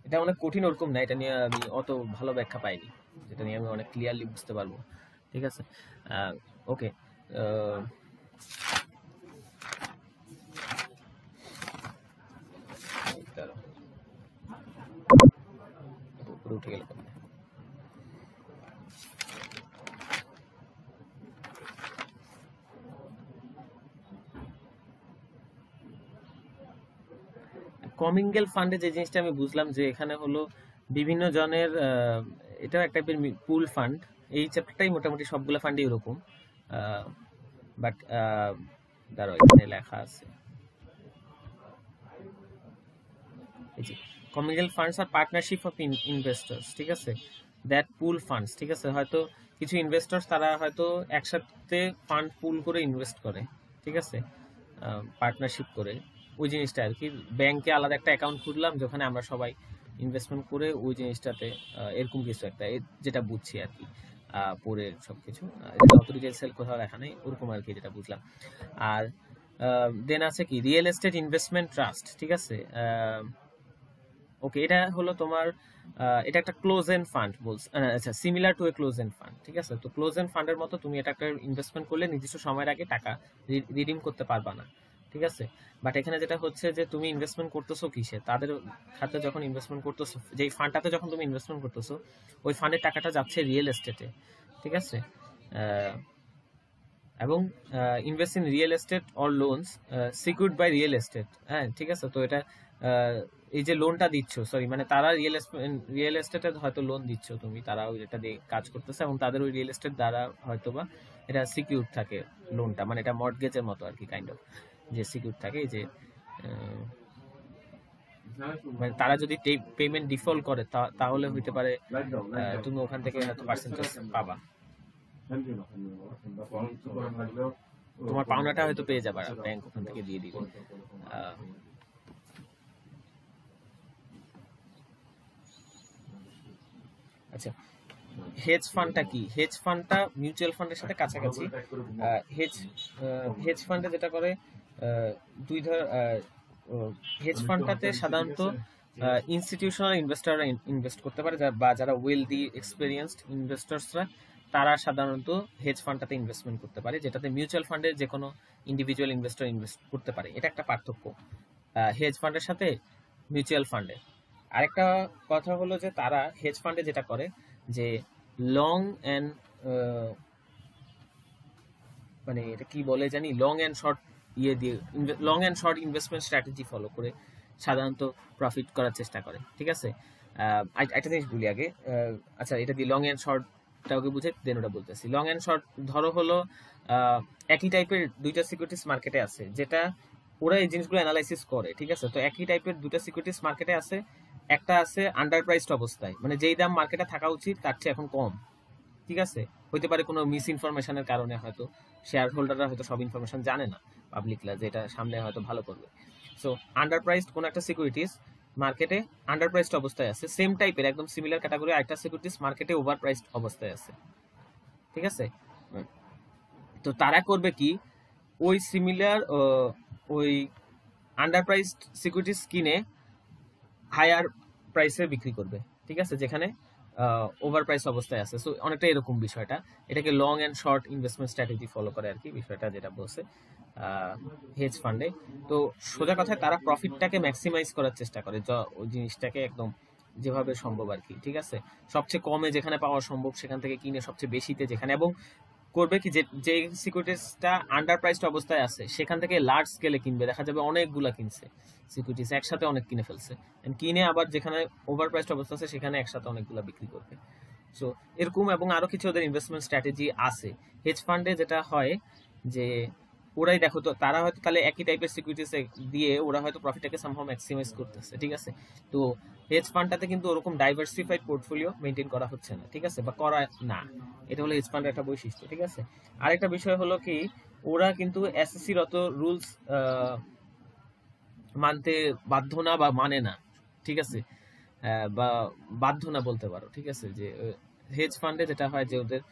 এটা অনেক কঠিন ওরকম না, এটা নিয়ে আমি অত ভালো ব্যাখ্যা পাইনি, যেটা নিয়ে আমি অনেক ক্লিয়ারলি বুঝতে পারবো, ঠিক আছে। ওকে, উপরে উঠে গেল। কমিঙ্গেল ফান্ডে যে জিনিসটা আমি বুঝলাম যে এখানে হলো বিভিন্ন জনের, এটা একটা টাইপের পুল ফান্ড, এই চ্যাপ্টারটাই মোটামুটি সবগুলো ফান্ডই এরকম, বাট দাঁড়াও এখানে লেখা আছে এই যে commingle funds are partnership of investors, ঠিক আছে, দ্যাট পুল ফান্ডস, ঠিক আছে, হয়তো কিছু ইনভেস্টর্স তারা হয়তো একসাথে ফান্ড পুল করে ইনভেস্ট করে, ঠিক আছে, পার্টনারশিপ করে, ওই জিনিসটা আর কি। ব্যাংকে আলাদা একটা অ্যাকাউন্ট খুললাম যেখানে আমরা সবাই ইনভেস্টমেন্ট করে ওই জিনিসটাতে, এরকম কিছু একটা, যেটা বুঝছি আর কি। পড়ে সবকিছু, এটা অত ডিটেলস কোথাও লেখা নেই, ওরকম আর কি যেটা বুঝলাম। আর দেন আছে কি রিয়েল এস্টেট ইনভেস্টমেন্ট ট্রাস্ট, ঠিক আছে। ওকে, এটা হলো তোমার এটা একটা ক্লোজ এন্ড ফান্ড বলছে, আচ্ছা similar to a close end fund, ঠিক আছে। তো ক্লোজ এন্ড ফান্ডের মতো তুমি এটা একটা ইনভেস্টমেন্ট করলে নির্দিষ্ট সময়ের আগে টাকা রিডিম করতে পারবা না, ঠিক আছে। বাট এখানে যেটা হচ্ছে যে তুমি ইনভেস্টমেন্ট করতেছো কিসে, তাদের খাতে যখন ইনভেস্টমেন্ট করতেছো, যেই ফান্ডটাতে যখন তুমি ইনভেস্টমেন্ট করতেছো ওই ফান্ডের টাকাটা যাচ্ছে রিয়েল এস্টেটে, ঠিক আছে। এবং invest in real estate or loans secured by real estate, হ্যাঁ ঠিক আছে। তো এটা এই যে লোনটা দিচ্ছ, সরি মানে তারা রিয়েল এস্টেটের হয়তো লোন দিচ্ছ তুমি, তারা ওই এটা দিয়ে কাজ করতেছে এবং তাদের ওই রিয়েল এস্টেট দ্বারা হয়তোবা এটা সিকিউর থাকে লোনটা, মানে এটা মর্টগেজের মতো আর কি কাইন্ড অফ, যে সিকিউর থাকে যে মানে তারা যদি পেমেন্ট ডিফল্ট করে তাহলে হইতে পারে তুমি ওখান থেকে হয়তো পার্সেন্টেজ পাবা, তোমার পাওনাটা হয়তো পেয়ে যাবে, ব্যাংক ওখান থেকে দিয়ে দিবে। আচ্ছা, হেজ ফান্ডটা কি? হেজ ফান্ডটা মিউচুয়াল ফান্ডের সাথে কাছাকাছি। হেজ ফান্ডে যেটা করে দুই ধর, হেজ ফান্ডটাতে সাধারণত ইনস্টিটিউশনাল ইনভেস্টররা ইনভেস্ট করতে পারে, বা যারা ওয়েলদি এক্সপেরিয়েন্সড ইনভেস্টরসরা তারা সাধারণত হেজ ফান্ডটাতে ইনভেস্টমেন্ট করতে পারে, যেটাতে মিউচুয়াল ফান্ডে যে কোনো ইন্ডিভিজুয়াল ইনভেস্টর ইনভেস্ট করতে পারে। এটা একটা পার্থক্য হেজ ফান্ডের সাথে মিউচুয়াল ফান্ডে। আরেকটা কথা হলো যে তারা হেজ ফান্ডে যেটা করে যে লং অ্যান্ড মানে এটা কি বলে জানি, লং অ্যান্ড শর্ট দিয়ে long and short investment strategy follow করে সাধারণত প্রফিট করার চেষ্টা করে, ঠিক আছে। একটা জিনিস বলি আগে, আচ্ছা এটা দিয়ে লং অ্যান্ড শর্টটাকে বুঝে দেন ওটা বলতেছি। লং অ্যান্ড শর্ট ধরো হলো একই টাইপের দুইটা সিকিউরিটিস মার্কেটে আছে, যেটা ওরা এই জিনিসগুলো অ্যানালাইসিস করে, ঠিক আছে। তো একই টাইপের দুটো সিকিউরিটিস মার্কেটে আছে, একটা আছে আন্ডার প্রাইসড অবস্থায়, মানে যেই দাম মার্কেটে থাকা উচিত তার চেয়ে এখন কম, ঠিক আছে। হইতে পারে কোনো মিস ইনফরমেশনের কারণে, হয়তো শেয়ার হোল্ডাররা হয়তো সব ইনফরমেশন জানে না পাবলিকলা, যে এটা সামনে হয়তো ভালো করবে। সো আন্ডার প্রাইসড কোন একটা সিকিউরিটিস মার্কেটে আন্ডার প্রাইসড অবস্থায় আছে, সেম টাইপের একদম সিমিলার ক্যাটাগরি আরেকটা সিকিউরিটিস মার্কেটে ওভার প্রাইসড অবস্থায় আছে, ঠিক আছে। তো তারা করবে কি, ওই সিমিলার ওই আন্ডার প্রাইসড সিকিউরিটিস কিনে হায়ার প্রাইসে বিক্রি করবে, ঠিক আছে, যেখানে ওভার প্রাইস অবস্থায় আছে। সো অনেকটা এরকম বিষয়টা, এটাকে long and short investment strategy follow করে আর কি, বিষয়টা যেটা বলছে হেজ ফান্ডে। তো সোজা কথায় তারা প্রফিটটাকে ম্যাক্সিমাইজ করার চেষ্টা করে, ওই জিনিসটাকে একদম যেভাবে সম্ভব আর কি, ঠিক আছে। সবচেয়ে কমে যেখানে পাওয়া সম্ভব সেখান থেকে কিনে সবচেয়ে বেশিতে যেখানে, এবং করবে কি যে সিকিউরিটিসটা আন্ডার প্রাইসড অবস্থায় আছে সেখান থেকে লার্জ স্কেলে কিনবে, দেখা যাবে অনেকগুলা কিনছে সিকিউরিটিস একসাথে, অনেক কিনে ফেলছে, কিনে আবার যেখানে ওভার প্রাইসড অবস্থা আছে সেখানে একসাথে অনেকগুলা বিক্রি করবে। সো এরকম এবং আরো কিছু ওদের ইনভেস্টমেন্ট স্ট্র্যাটেজি আছে। হেজ ফান্ডে যেটা হয় যে ওরাই দেখো তো, তারা হয়তো তাহলে একই টাইপের সিকিউরিটিস দিয়ে ওরা হয়তো প্রফিটটাকে সামহাও ম্যাক্সিমাইজ করতেছে, ঠিক আছে। তো হেজ ফান্ডটাতে কিন্তু ওরকম ডাইভার্সিফাইড পোর্টফোলিও মেইনটেইন করা হচ্ছে না, ঠিক আছে, বা করা না, এটা হলো হেজ ফান্ডের একটা বৈশিষ্ট্য, ঠিক আছে। আরেকটা বিষয় হলো কি, ওরা কিন্তু এসএসসির অত রুলস মানতে বাধ্য না বা মানে না, ঠিক আছে, বা বাধ্য না বলতে পারো, ঠিক আছে। যে হেজ ফান্ডে যেটা হয় যে ওদের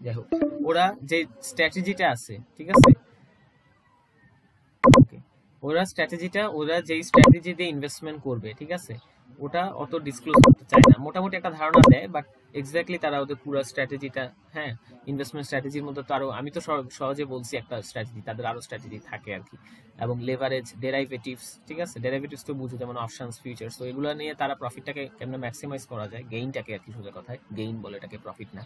যাই হোক, ওরা যে স্ট্র্যাটেজিটা আছে, ঠিক আছে, ওরা যেই স্ট্র্যাটেজি দিয়ে ইনভেস্টমেন্ট করবে, ঠিক আছে, ওটা অত ডিসক্লোজ করতে চায় না, মোটামুটি একটা ধারণা দেয়, বাট এক্স্যাক্টলি তারা ওদের পুরো স্ট্র্যাটেজিটা, হ্যাঁ ইনভেস্টমেন্ট স্ট্র্যাটেজির মধ্যে তো আরো, আমি তো সহজে বলছি একটা স্ট্র্যাটেজি, তাদের আরো স্ট্র্যাটেজি থাকে আর কি, এবং লেভারেজ, ডেরাইভেটিভস, ঠিক আছে, ডেরাইভেটিভস তো বুঝো, যেমন অপশনস, ফিউচার্স, তো এগুলো নিয়ে তারা প্রফিটটাকে কেমনে ম্যাক্সিমাইজ করা যায়, গেইনটাকে আর কি, সোজা কথায় গেইন বলে এটাকে, প্রফিট না।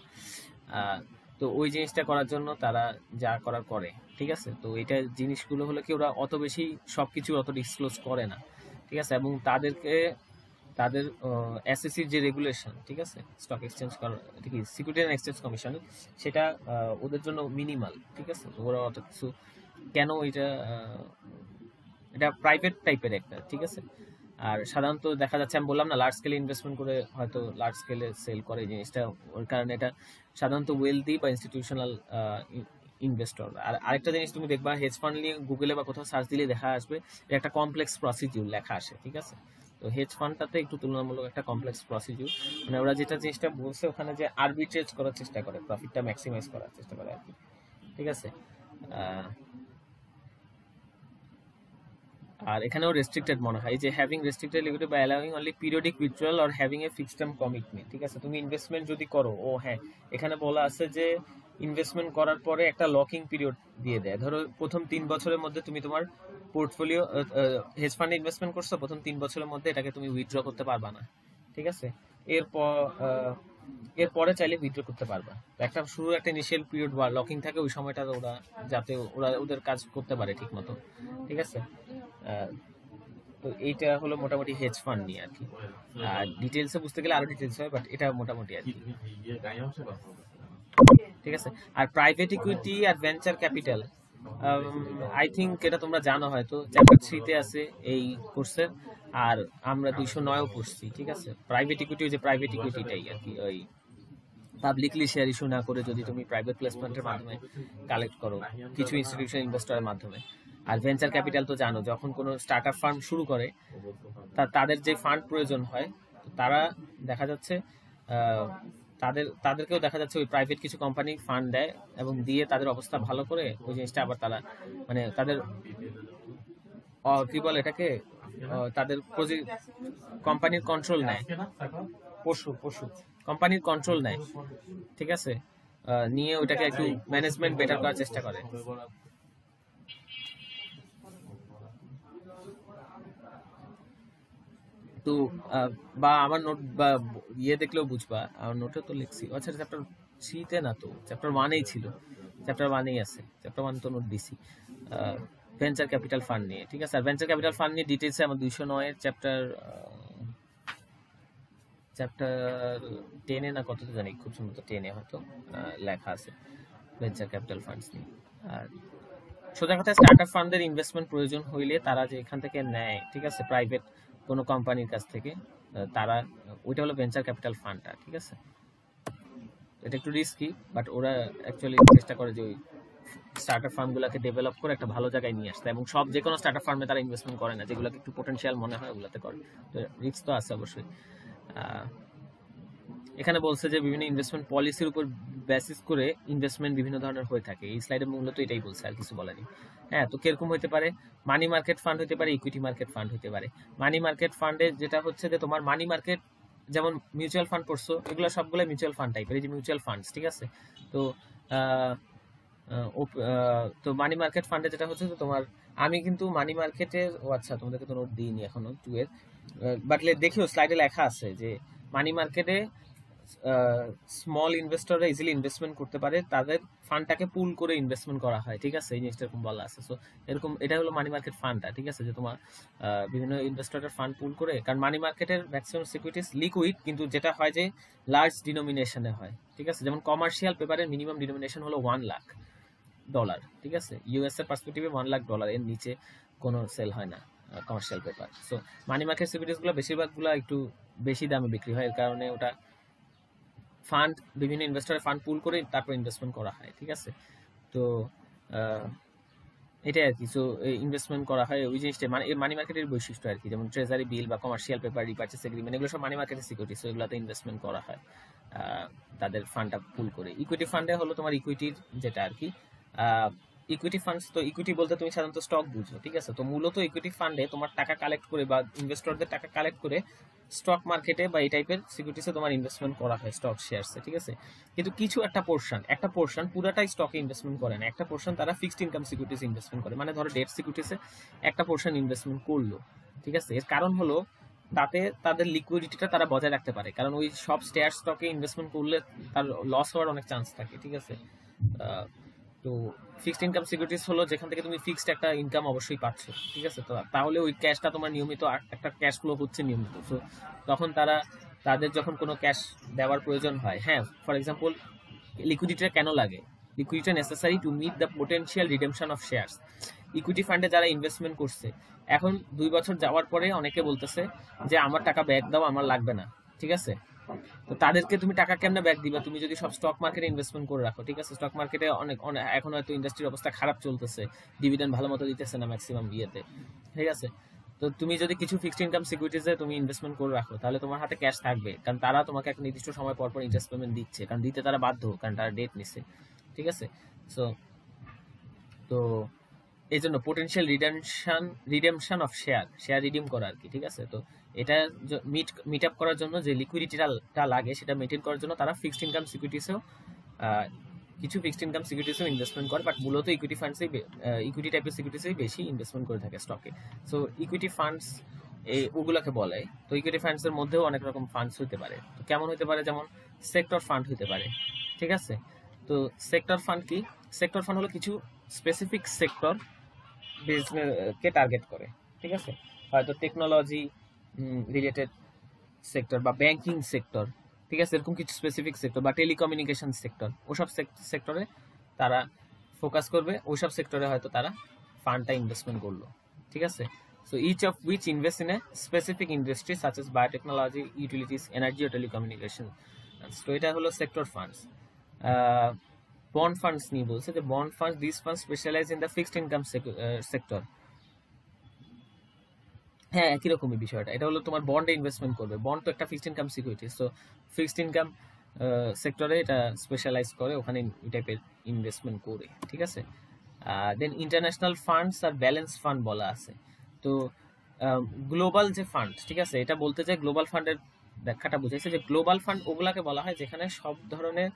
তো ওই জিনিসটা করার জন্য তারা যা করার করে, ঠিক আছে। তো এটা জিনিসগুলো হলো কি, ওরা অত বেশি সবকিছু অত ডিসক্লোজ করে না, ঠিক আছে, এবং তাদের এসএসসির যে রেগুলেশন, ঠিক আছে, স্টক এক্সচেঞ্জ করার, ঠিক আছে, সিকিউরিটি অ্যান্ড এক্সচেঞ্জ কমিশন, সেটা ওদের জন্য মিনিমাল, ঠিক আছে। ওরা অত কিছু কেন, এটা প্রাইভেট টাইপের একটা, ঠিক আছে। আর সাধারণত দেখা যাচ্ছে, আমি বললাম না লার্জ স্কেলে ইনভেস্টমেন্ট করে হয়তো লার্জ স্কেলে সেল করে জিনিসটা, ওর কারণে এটা সাধারণত ওয়েলদি বা ইনস্টিটিউশনাল ইনভেস্টর। আর আরেকটা জিনিস তুমি দেখবা, হেজ ফান্ড নিয়ে গুগলে বা কোথাও সার্চ দিলে দেখা আসবে একটা কমপ্লেক্স প্রসিডিউর লেখা আসে, ঠিক আছে। তো হেজ ফান্ডটাতে একটু তুলনামূলক একটা কমপ্লেক্স প্রসিডিউর, মানে ওরা যেটা জিনিসটা বলছে ওখানে যে আরবিট্রেজ করার চেষ্টা করে, প্রফিটটা ম্যাক্সিমাইজ করার চেষ্টা করে আর কি, ঠিক আছে। আর এখানেও রেস্ট্রিক্টেড মনে হয় যে having restricted liquidity by allowing only periodic withdrawal or having a fixed term commitment, ঠিক আছে। তুমি ইনভেস্টমেন্ট যদি করো, ও হ্যাঁ এখানে বলা আছে যে ইনভেস্টমেন্ট করার পরে একটা লকিং পিরিয়ড দিয়ে দেয়। ধরো প্রথম 3 বছরের মধ্যে তুমি তোমার পোর্টফোলিও হেজ ফান্ডে ইনভেস্টমেন্ট করছো, প্রথম 3 বছরের মধ্যে এটাকে তুমি উইথড্র করতে পারবা না, ঠিক আছে। এরপরে চাইলে উইথড্র করতে পারবা। একটা শুরুর একটা ইনিশিয়াল পিরিয়ড বা লকিং থাকে, ওই সময়টা ওরা যাতে ওরা ওদের কাজ করতে পারে ঠিক মতো, ঠিক আছে। তো এইটা হলো মোটামুটি হেজ ফান্ড নিয়ে আর কি। আর ডিটেলসে বুঝতে গেলে আরো ডিটেলস হয়, বাট এটা মোটামুটি আর কি, ঠিক আছে। আর প্রাইভেট ইকুইটি আর ভেঞ্চার ক্যাপিটাল, আই থিঙ্ক এটা তোমরা জানো হয়তো, চ্যাপ্টার 3 তে আছে এই কোর্সের, আর আমরা 209 পড়ছি, ঠিক আছে। প্রাইভেট ইকুইটি যে প্রাইভেট ইকুইটিটাই আর কি, ওই পাবলিকলি শেয়ার ইস্যু না করে যদি তুমি প্রাইভেট প্লেসমেন্টের মাধ্যমে কালেক্ট করো কিছু ইনস্টিটিউশনাল ইনভেস্টরের মাধ্যমে। আর ভেঞ্চার ক্যাপিটাল তো জানো, যখন কোনো স্টার্টআপ ফার্ম শুরু করে তাদের যে ফান্ড প্রয়োজন হয়, তারা দেখা যাচ্ছে তাদেরকেও দেখা যাচ্ছে ওই প্রাইভেট কিছু কোম্পানি ফান্ড দেয় এবং দিয়ে তাদের অবস্থা ভালো করে ওই জিনিসটা আবার তারা মানে তাদের কি বলে এটাকে, তাদের কোম্পানির কন্ট্রোল নেয়, পশু কোম্পানির কন্ট্রোল নেয়, ঠিক আছে। নিয়ে ওইটাকে একটু ম্যানেজমেন্ট বেটার করার চেষ্টা করে। তো বা আমার নোট বা ইয়ে দেখলেও বুঝবা, আমার নোটে তো লিখছি। আচ্ছা চ্যাপ্টার 3 তে না, তো চ্যাপ্টার 1-এই ছিল, চ্যাপ্টার 1-এই আছে, চ্যাপ্টার 1 তো নোট দিছি ভেঞ্চার ক্যাপিটাল ফান্ড নিয়ে, ঠিক আছে। আর ভেঞ্চার ক্যাপিটাল ফান্ড নিয়ে ডিটেইলসে আমার 209 এর চ্যাপ্টার 10-এ না কতটা জানি, খুব সম্ভবত 10-এ হয়তো লেখা আছে ভেঞ্চার ক্যাপিটাল ফান্ডস নিয়ে। আর সোজা কথা, স্টার্টআপ ফান্ডের ইনভেস্টমেন্ট প্রয়োজন হইলে তারা যে এখান থেকে নেয়, ঠিক আছে, প্রাইভেট কোনো কোম্পানির কাছ থেকে, তারা ওইটা হলো ভেঞ্চার ক্যাপিটাল ফান্ডটা, ঠিক আছে। এটা একটু রিস্কি, বাট ওরা অ্যাকচুয়ালি চেষ্টা করে যে ওই স্টার্টআপ ফার্মগুলোকে ডেভেলপ করে একটা ভালো জায়গায় নিয়ে আসতে, এবং সব যে কোনো স্টার্টআপ ফার্মে তারা ইনভেস্টমেন্ট করে না, যেগুলোকে একটু পোটেনশিয়াল মনে হয় ওগুলোতে করে। তো রিস্ক তো আছে অবশ্যই। এখানে বলছে যে বিভিন্ন ইনভেস্টমেন্ট পলিসির উপর বেসিস করে ইনভেস্টমেন্ট বিভিন্ন ধরনের হয়ে থাকে। এই স্লাইডে মূলত এটাই বলছে, আর কিছু বলেনি। হ্যাঁ, তো কিরকম হতে পারে, মানি মার্কেট ফান্ড হতে পারে, ইকুইটি মার্কেট ফান্ড হতে পারে। মানি মার্কেট ফান্ডে যেটা হচ্ছে যে তোমার মানি মার্কেট, যেমন মিউচুয়াল ফান্ড পড়ছো, এগুলো সবগুলো মিউচুয়াল ফান্ড টাইপের, এই যে মিউচুয়াল ফান্ডস, ঠিক আছে। তো তো মানি মার্কেট ফান্ডে যেটা হচ্ছে তো তোমার, আমি কিন্তু মানি মার্কেটের, ও আচ্ছা তোমাদেরকে তো নোট দিইনি এখনো 2 এর, বাট দেখিও স্লাইডে লেখা আছে যে মানি মার্কেটে স্মল ইনভেস্টররা ইজিলি ইনভেস্টমেন্ট করতে পারে, তাদের ফান্ডটাকে পুল করে ইনভেস্টমেন্ট করা হয়, ঠিক আছে। এই জিনিসটা এরকম বলা আছে। সো এরকম এটা হলো মানি মার্কেট ফান্ডটা, ঠিক আছে, যে তোমার বিভিন্ন ইনভেস্টরের ফান্ড পুল করে, কারণ মানি মার্কেটের ম্যাক্সিমাম সিকিউরিটিস লিকুইড, কিন্তু যেটা হয় যে লার্জ ডিনোমিনেশনে হয়, ঠিক আছে। যেমন কমার্শিয়াল পেপারের মিনিমাম ডিনোমিনেশন হলো $1 লাখ, ঠিক আছে। ইউএস এর পার্সপেক্টিভে $1 লাখ, এর নিচে কোনো সেল হয় না commercial paper. So money market সিকিউরিটিসগুলো বেশিরভাগগুলো একটু বেশি দামে বিক্রি হয়, এর কারণে ওটা ফান্ড, বিভিন্ন ইনভেস্টরের ফান্ড পুল করে তারপর ইনভেস্টমেন্ট করা হয়, ঠিক আছে। তো এটাই আর কি। সো ইনভেস্টমেন্ট করা হয় ওই জিনিসটা, মানে মানি মার্কেটের বৈশিষ্ট্য আর কি। যেমন ট্রেজারি বিল বা কমার্শিয়াল পেপার, রিপারচেস এগ্রিমেন্ট, এগুলো সব মানি মার্কেটের সিকিউরিটি, সো এগুলোতে ইনভেস্টমেন্ট করা হয় তাদের ফান্ডটা পুল করে। ইকুইটি ফান্ডে হলো তোমার ইকুইটির যেটা আর কি, ইকুইটি ফান্ডস। তো ইকুইটি বলতে তুমি সাধারণত স্টক বুঝো, ঠিক আছে। তো মূলত ইকুইটি ফান্ডে তোমার টাকা কালেক্ট করে বা ইনভেস্টরদের টাকা কালেক্ট করে স্টক মার্কেটে বা এই টাইপের সিকিউরিটিসে তোমার ইনভেস্টমেন্ট করা হয়, স্টক শেয়ারসে, ঠিক আছে। কিন্তু কিছু একটা পোর্শন পুরাটাই স্টকে ইনভেস্টমেন্ট করে না, একটা পোর্শন তারা ফিক্সড ইনকাম সিকিউরিটিসে ইনভেস্টমেন্ট করে। মানে ধরো ডেট সিকিউরিটিসে একটা পোর্শন ইনভেস্টমেন্ট করলো, ঠিক আছে। এর কারণ হলো তাতে তাদের লিকুইডিটিটা তারা বজায় রাখতে পারে, কারণ ওই সব শেয়ার স্টকে ইনভেস্টমেন্ট করলে তার লস হওয়ার অনেক চান্স থাকে, ঠিক আছে। তো ফিক্সড ইনকাম সিকিউরিটিস হলো যেখান থেকে তুমি ফিক্সড একটা ইনকাম অবশ্যই পাচ্ছ, ঠিক আছে। তো তাহলে ওই ক্যাশটা তোমার নিয়মিত একটা ক্যাশ ফ্লো হচ্ছে নিয়মিত। তো তখন তাদের যখন কোনো ক্যাশ দেওয়ার প্রয়োজন হয়, হ্যাঁ, ফর এক্সাম্পল লিকুইডিটিটা কেন লাগে, liquidity necessary to meet the potential redemption of shares. Equity ফান্ডে যারা ইনভেস্টমেন্ট করছে, এখন 2 বছর যাওয়ার পরে অনেকে বলতেছে যে আমার টাকা ব্যাক দাও, আমার লাগবে না, ঠিক আছে। তো তাদেরকে তুমি টাকা কেমনে ব্যাক দিবা, তুমি যদি সব স্টক মার্কেটে ইনভেস্টমেন্ট করে রাখো, ঠিক আছে। স্টক মার্কেটে অনেক এখন হয়তো ইন্ডাস্ট্রির অবস্থা খারাপ চলতেছে, ডিভিডেন্ড ভালো মতো দিতেছে না ম্যাক্সিমাম ইয়েতে, ঠিক আছে। তো তুমি যদি কিছু ফিক্সড ইনকাম সিকিউরিটিজে তুমি ইনভেস্টমেন্ট করে রাখো, তাহলে তোমার হাতে ক্যাশ থাকবে, কারণ তারা তোমাকে একটা নির্দিষ্ট সময় পর পর ইন্টারেস্ট পেমেন্ট দিচ্ছে, কারণ দিতে তারা বাধ্য, কারণ তারা ডেট নিচ্ছে। ঠিক আছে, সো তো এই জন্য potential redemption of share redeem করা আর কি। ঠিক আছে, তো এটা মিট আপ করার জন্য যে লিকুইডিটিটা লাগে সেটা মেনটেন করার জন্য তারা ফিক্সড ইনকাম সিকিউরিটিসেও কিছু ফিক্সড ইনকাম সিকিউরিটিসেও ইনভেস্টমেন্ট করে, বাট মূলত ইকুইটি ফান্ডসেই ইকুইটি টাইপের সিকিউরিটিসেই বেশি ইনভেস্টমেন্ট করে থাকে স্টকে। সো ইকুইটি ফান্ডস ওগুলোকে বলে। তো ইকুইটি ফান্ডসের মধ্যেও অনেক রকম ফান্ডস হতে পারে। তো কেমন হতে পারে, যেমন সেক্টর ফান্ড হতে পারে। ঠিক আছে, তো সেক্টর ফান্ড কি? সেক্টর ফান্ড হলো কিছু স্পেসিফিক সেক্টর বিজনেসকে টার্গেট করে। ঠিক আছে, হয়তো টেকনোলজি রিলেটেড সেক্টর বা ব্যাংকিং সেক্টর, ঠিক আছে, এরকম কিছু স্পেসিফিক সেক্টর বা টেলিকমিউনিকেশন সেক্টর, ওসব সেক্টরে তারা ফোকাস করবে, ওইসব সেক্টরে হয়তো তারা ফান্ডটা ইনভেস্টমেন্ট করলো। ঠিক আছে, so each of which invest in a specific industry such as biotechnology, utilities, energy ও টেলিকমিউনিকেশন। তো এটা হলো সেক্টর ফান্ডস। বন্ড ফান্ডস নিয়ে বলছে যে bond funds, this funds specialize in the fixed income sector. হ্যাঁ, একই রকমই বিষয়টা। এটা হলো তোমার বন্ডে ইনভেস্টমেন্ট করবে। বন্ড তো একটা fixed income security, so fixed income সেক্টরে এটা স্পেশালাইজ করে, ওখানে এই টাইপের ইনভেস্টমেন্ট করে। ঠিক আছে, দেন ইন্টারন্যাশনাল ফান্ডস আর ব্যালেন্স ফান্ড বলা আছে। তো গ্লোবাল যে ফান্ড, ঠিক আছে, এটা বলতে চাই গ্লোবাল ফান্ডের ব্যাখ্যাটা বুঝাইছে যে গ্লোবাল ফান্ড ওগুলাকে বলা হয় যেখানে সব ধরনের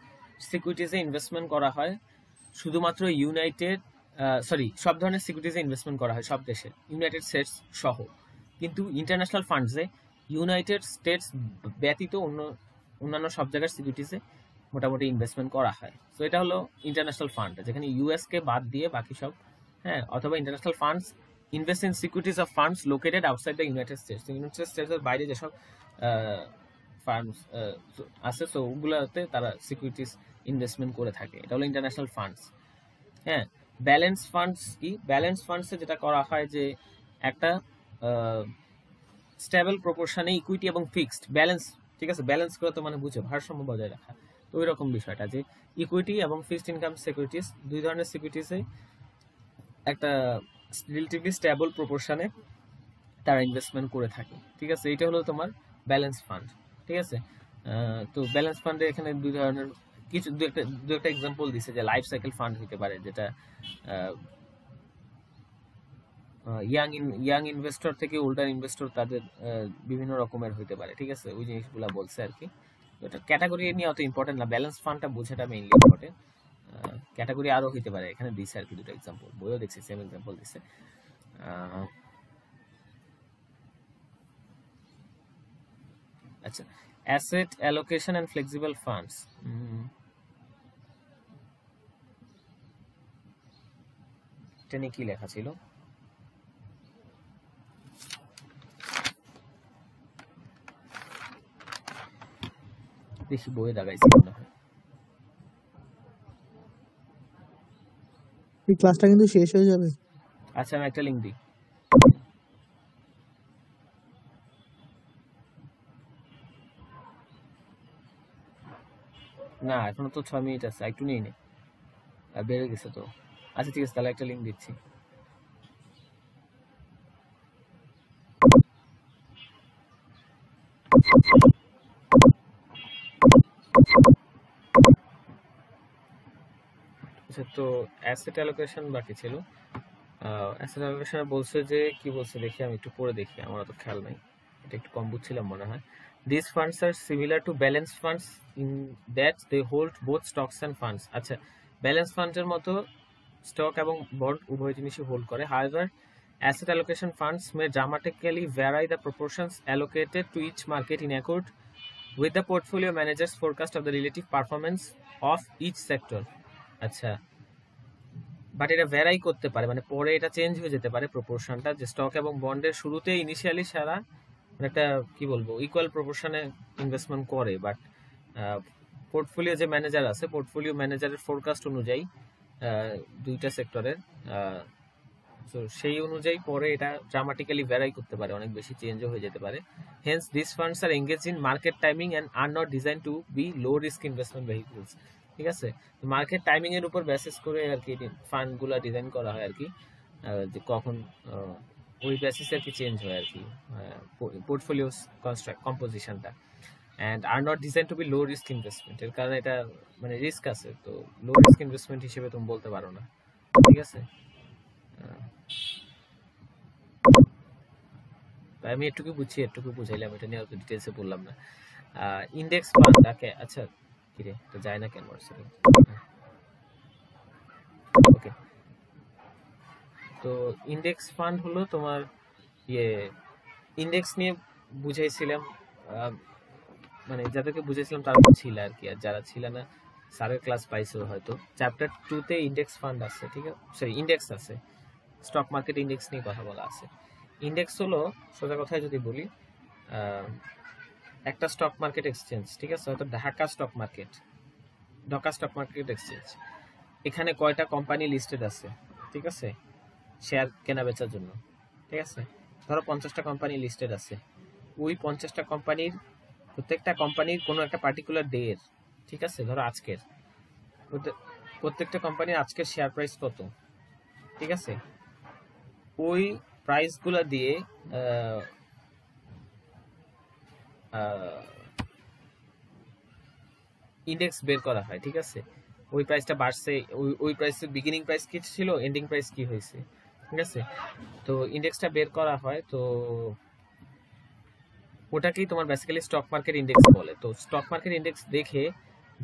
সিকিউরিটিজে ইনভেস্টমেন্ট করা হয়, শুধুমাত্র সব ধরনের সিকিউরিটিজে ইনভেস্টমেন্ট করা হয় সব দেশে, ইউনাইটেড স্টেটস সহ। কিন্তু ইন্টারন্যাশনাল ফান্ডসে ইউনাইটেড স্টেটস ব্যতীত অন্যান্য সব জায়গার সিকিউরিটিজে মোটামুটি ইনভেস্টমেন্ট করা হয়। তো এটা হলো ইন্টারন্যাশনাল ফান্ড, যেখানে ইউএসকে বাদ দিয়ে বাকি সব, হ্যাঁ, অথবা international funds invest in securities of funds located outside the United States. United স্টেটসের বাইরে যেসব ফান্ডস আছে, তো ওগুলোতে তারা সিকিউরিটিজ ইনভেস্টমেন্ট করে থাকে। এটা হলো ইন্টারন্যাশনাল ফান্ডস। হ্যাঁ, ব্যালেন্স ফান্ডস কি? ব্যালেন্স ফান্ডসে যেটা করা হয় যে একটা স্টেবল প্রপোর্শনে ইকুইটি এবং ফিক্সড ব্যালেন্স, ঠিক আছে, ব্যালেন্স করে তো মানে বুঝো ভারসাম্য বজায় রাখা। তো ওই রকম বিষয়টা যে ইকুইটি এবং ফিক্সড ইনকাম সিকিউরিটিস, দুই ধরনের সিকিউরিটিসে একটা রিলেটিভলি স্টেবল প্রপোর্শনে তারা ইনভেস্টমেন্ট করে থাকে। ঠিক আছে, এইটা হলো তোমার ব্যালেন্স ফান্ড। ঠিক আছে, তো ব্যালেন্স ফান্ডে এখানে দুই ধরনের কিছু দু একটা এক্সাম্পল দিছে যে লাইফ সাইকেল ফান্ড হতে পারে, যেটা ইয়াং ইনভেস্টর থেকে ওল্ডার ইনভেস্টর তাদের বিভিন্ন রকমের হতে পারে। ঠিক আছে, ওই জিনিসগুলো বলছে আর কি। এটা ক্যাটাগরি নিয়ে অত ইম্পর্টেন্ট না, ব্যালেন্স ফান্ডটা বোঝাটা মেইনলি ইম্পর্টেন্ট। ক্যাটাগরি আরো হতে পারে, এখানে দিছে আর কি দুটো এক্সাম্পল, বইও দেখছি সেম এক্সাম্পল দিছে। আচ্ছা, asset allocation and flexible funds. এটা নিয়ে কি লেখা ছিল? দেখি বইয়ে দাগাইছি মনে হয়। এই ক্লাসটা কিন্তু শেষ হয়ে যাবে। আচ্ছা, আমি একটা লিংক দিই। না, এখনো তো 6 মিনিট আছে, একটু নেই নে, বেড়ে গেছে তো। আচ্ছা ঠিক আছে, তাহলে একটা লিংক দিচ্ছি। আচ্ছা, তো অ্যাসেট অ্যালোকেশন বাকি ছিল। অ্যাসেট অ্যালোকেশনে বলছে যে কি বলছে দেখি, আমি একটু পড়ে দেখি, আমার অত খেয়াল নাই, এটা একটু কম বুঝছিলাম মনে হয়। These funds are similar to balance funds in that they hold both stocks and funds. আচ্ছা, ব্যালেন্স ফান্ডের মতো স্টক এবং বন্ড উভয় জিনিসই হোল্ড করে। However, asset allocation funds may dramatically vary the proportions allocated to each market in accord with the portfolio manager's forecast of the relative performance of each sector. আচ্ছা, but এটা ভ্যারাই করতে পারে, মানে পরে এটা চেঞ্জ হয়ে যেতে পারে প্রপোর্শনটা, যে স্টক এবং বন্ডের শুরুতে ইনিশিয়ালি সারা একটা কি বলবো ইকুয়াল প্রপোর্শনে ইনভেস্টমেন্ট করে, বাট পোর্টফোলিও যে ম্যানেজার আছে, পোর্টফোলিও ম্যানেজারের ফোরকাস্ট অনুযায়ী দুইটা সেক্টরের, তো সেই অনুযায়ী পরে এটা ড্রামাটিক্যালি ভ্যারাই করতে পারে, অনেক বেশি চেঞ্জও হয়ে যেতে পারে। Hence this funds are engage in market timing and are not design to be low risk investment vehicles. ঠিক আছে, মার্কেট টাইমিং এর উপর বেসিস করে আর কি ফান্ডগুলো ডিজাইন করা হয় আর কি, যে কখন ওই বেসিসে আর কি চেঞ্জ হয় আর কি পোর্টফোলিও কম্পোজিশনটা, and are not design to be low risk investment. এর কারণে এটা মানে রিস্ক আছে, তো লো রিস্ক ইনভেস্টমেন্ট হিসেবে তুমি বলতে পারো না, ঠিক আছে। আমি এটুকু বুঝছি, এটুকু বুঝাইলাম, এটা নিয়ে অত ডিটেলসে বললাম না। ইন্ডেক্স ফান্ড, আচ্ছা কিরে তো যায় না কেন? ওকে, তো ইন্ডেক্স ফান্ড হলো তোমার ইন্ডেক্স নিয়ে বুঝাইছিলাম, মানে যাদেরকে বুঝাইছিলাম তারা তো ছিল আর কি, আর যারা ছিল না স্যারের ক্লাস পাইছো হয়তো। চ্যাপ্টার 2 তে ইন্ডেক্স ফান্ড আছে, ঠিক আছে, সরি ইন্ডেক্স আছে, স্টক মার্কেট ইন্ডেক্স নিয়ে কথা বলা আছে। ইন্ডেক্স হলো সোজা কথায় যদি বলি একটা স্টক মার্কেট এক্সচেঞ্জ, ঠিক আছে, হয়তো ঢাকা স্টক মার্কেট এক্সচেঞ্জ, এখানে কয়টা কোম্পানি লিস্টেড আছে, ঠিক আছে, শেয়ার কেনা বেচার জন্য, ঠিক আছে। ধরো 50টা কোম্পানি লিস্টেড আছে, ওই 50টা কোম্পানির প্রত্যেকটা কোম্পানির কোনো একটা পার্টিকুলার ডে এর, ঠিক আছে, ধরো আজকের প্রত্যেকটা কোম্পানির আজকের শেয়ার প্রাইস কত, ঠিক আছে, ওই প্রাইসগুলো দিয়ে ইন্ডেক্স বের করা হয়, ঠিক আছে। ওই প্রাইসটা বাড়ছে, ওই প্রাইসের বিগিনিং প্রাইস কি ছিল, এন্ডিং প্রাইস কি হয়েছে, ঠিক আছে, তো ইন্ডেক্সটা বের করা হয়। তো ওটাকেই তোমার বেসিক্যালি স্টক মার্কেট ইন্ডেক্স বলে। তো স্টক মার্কেট ইন্ডেক্স দেখে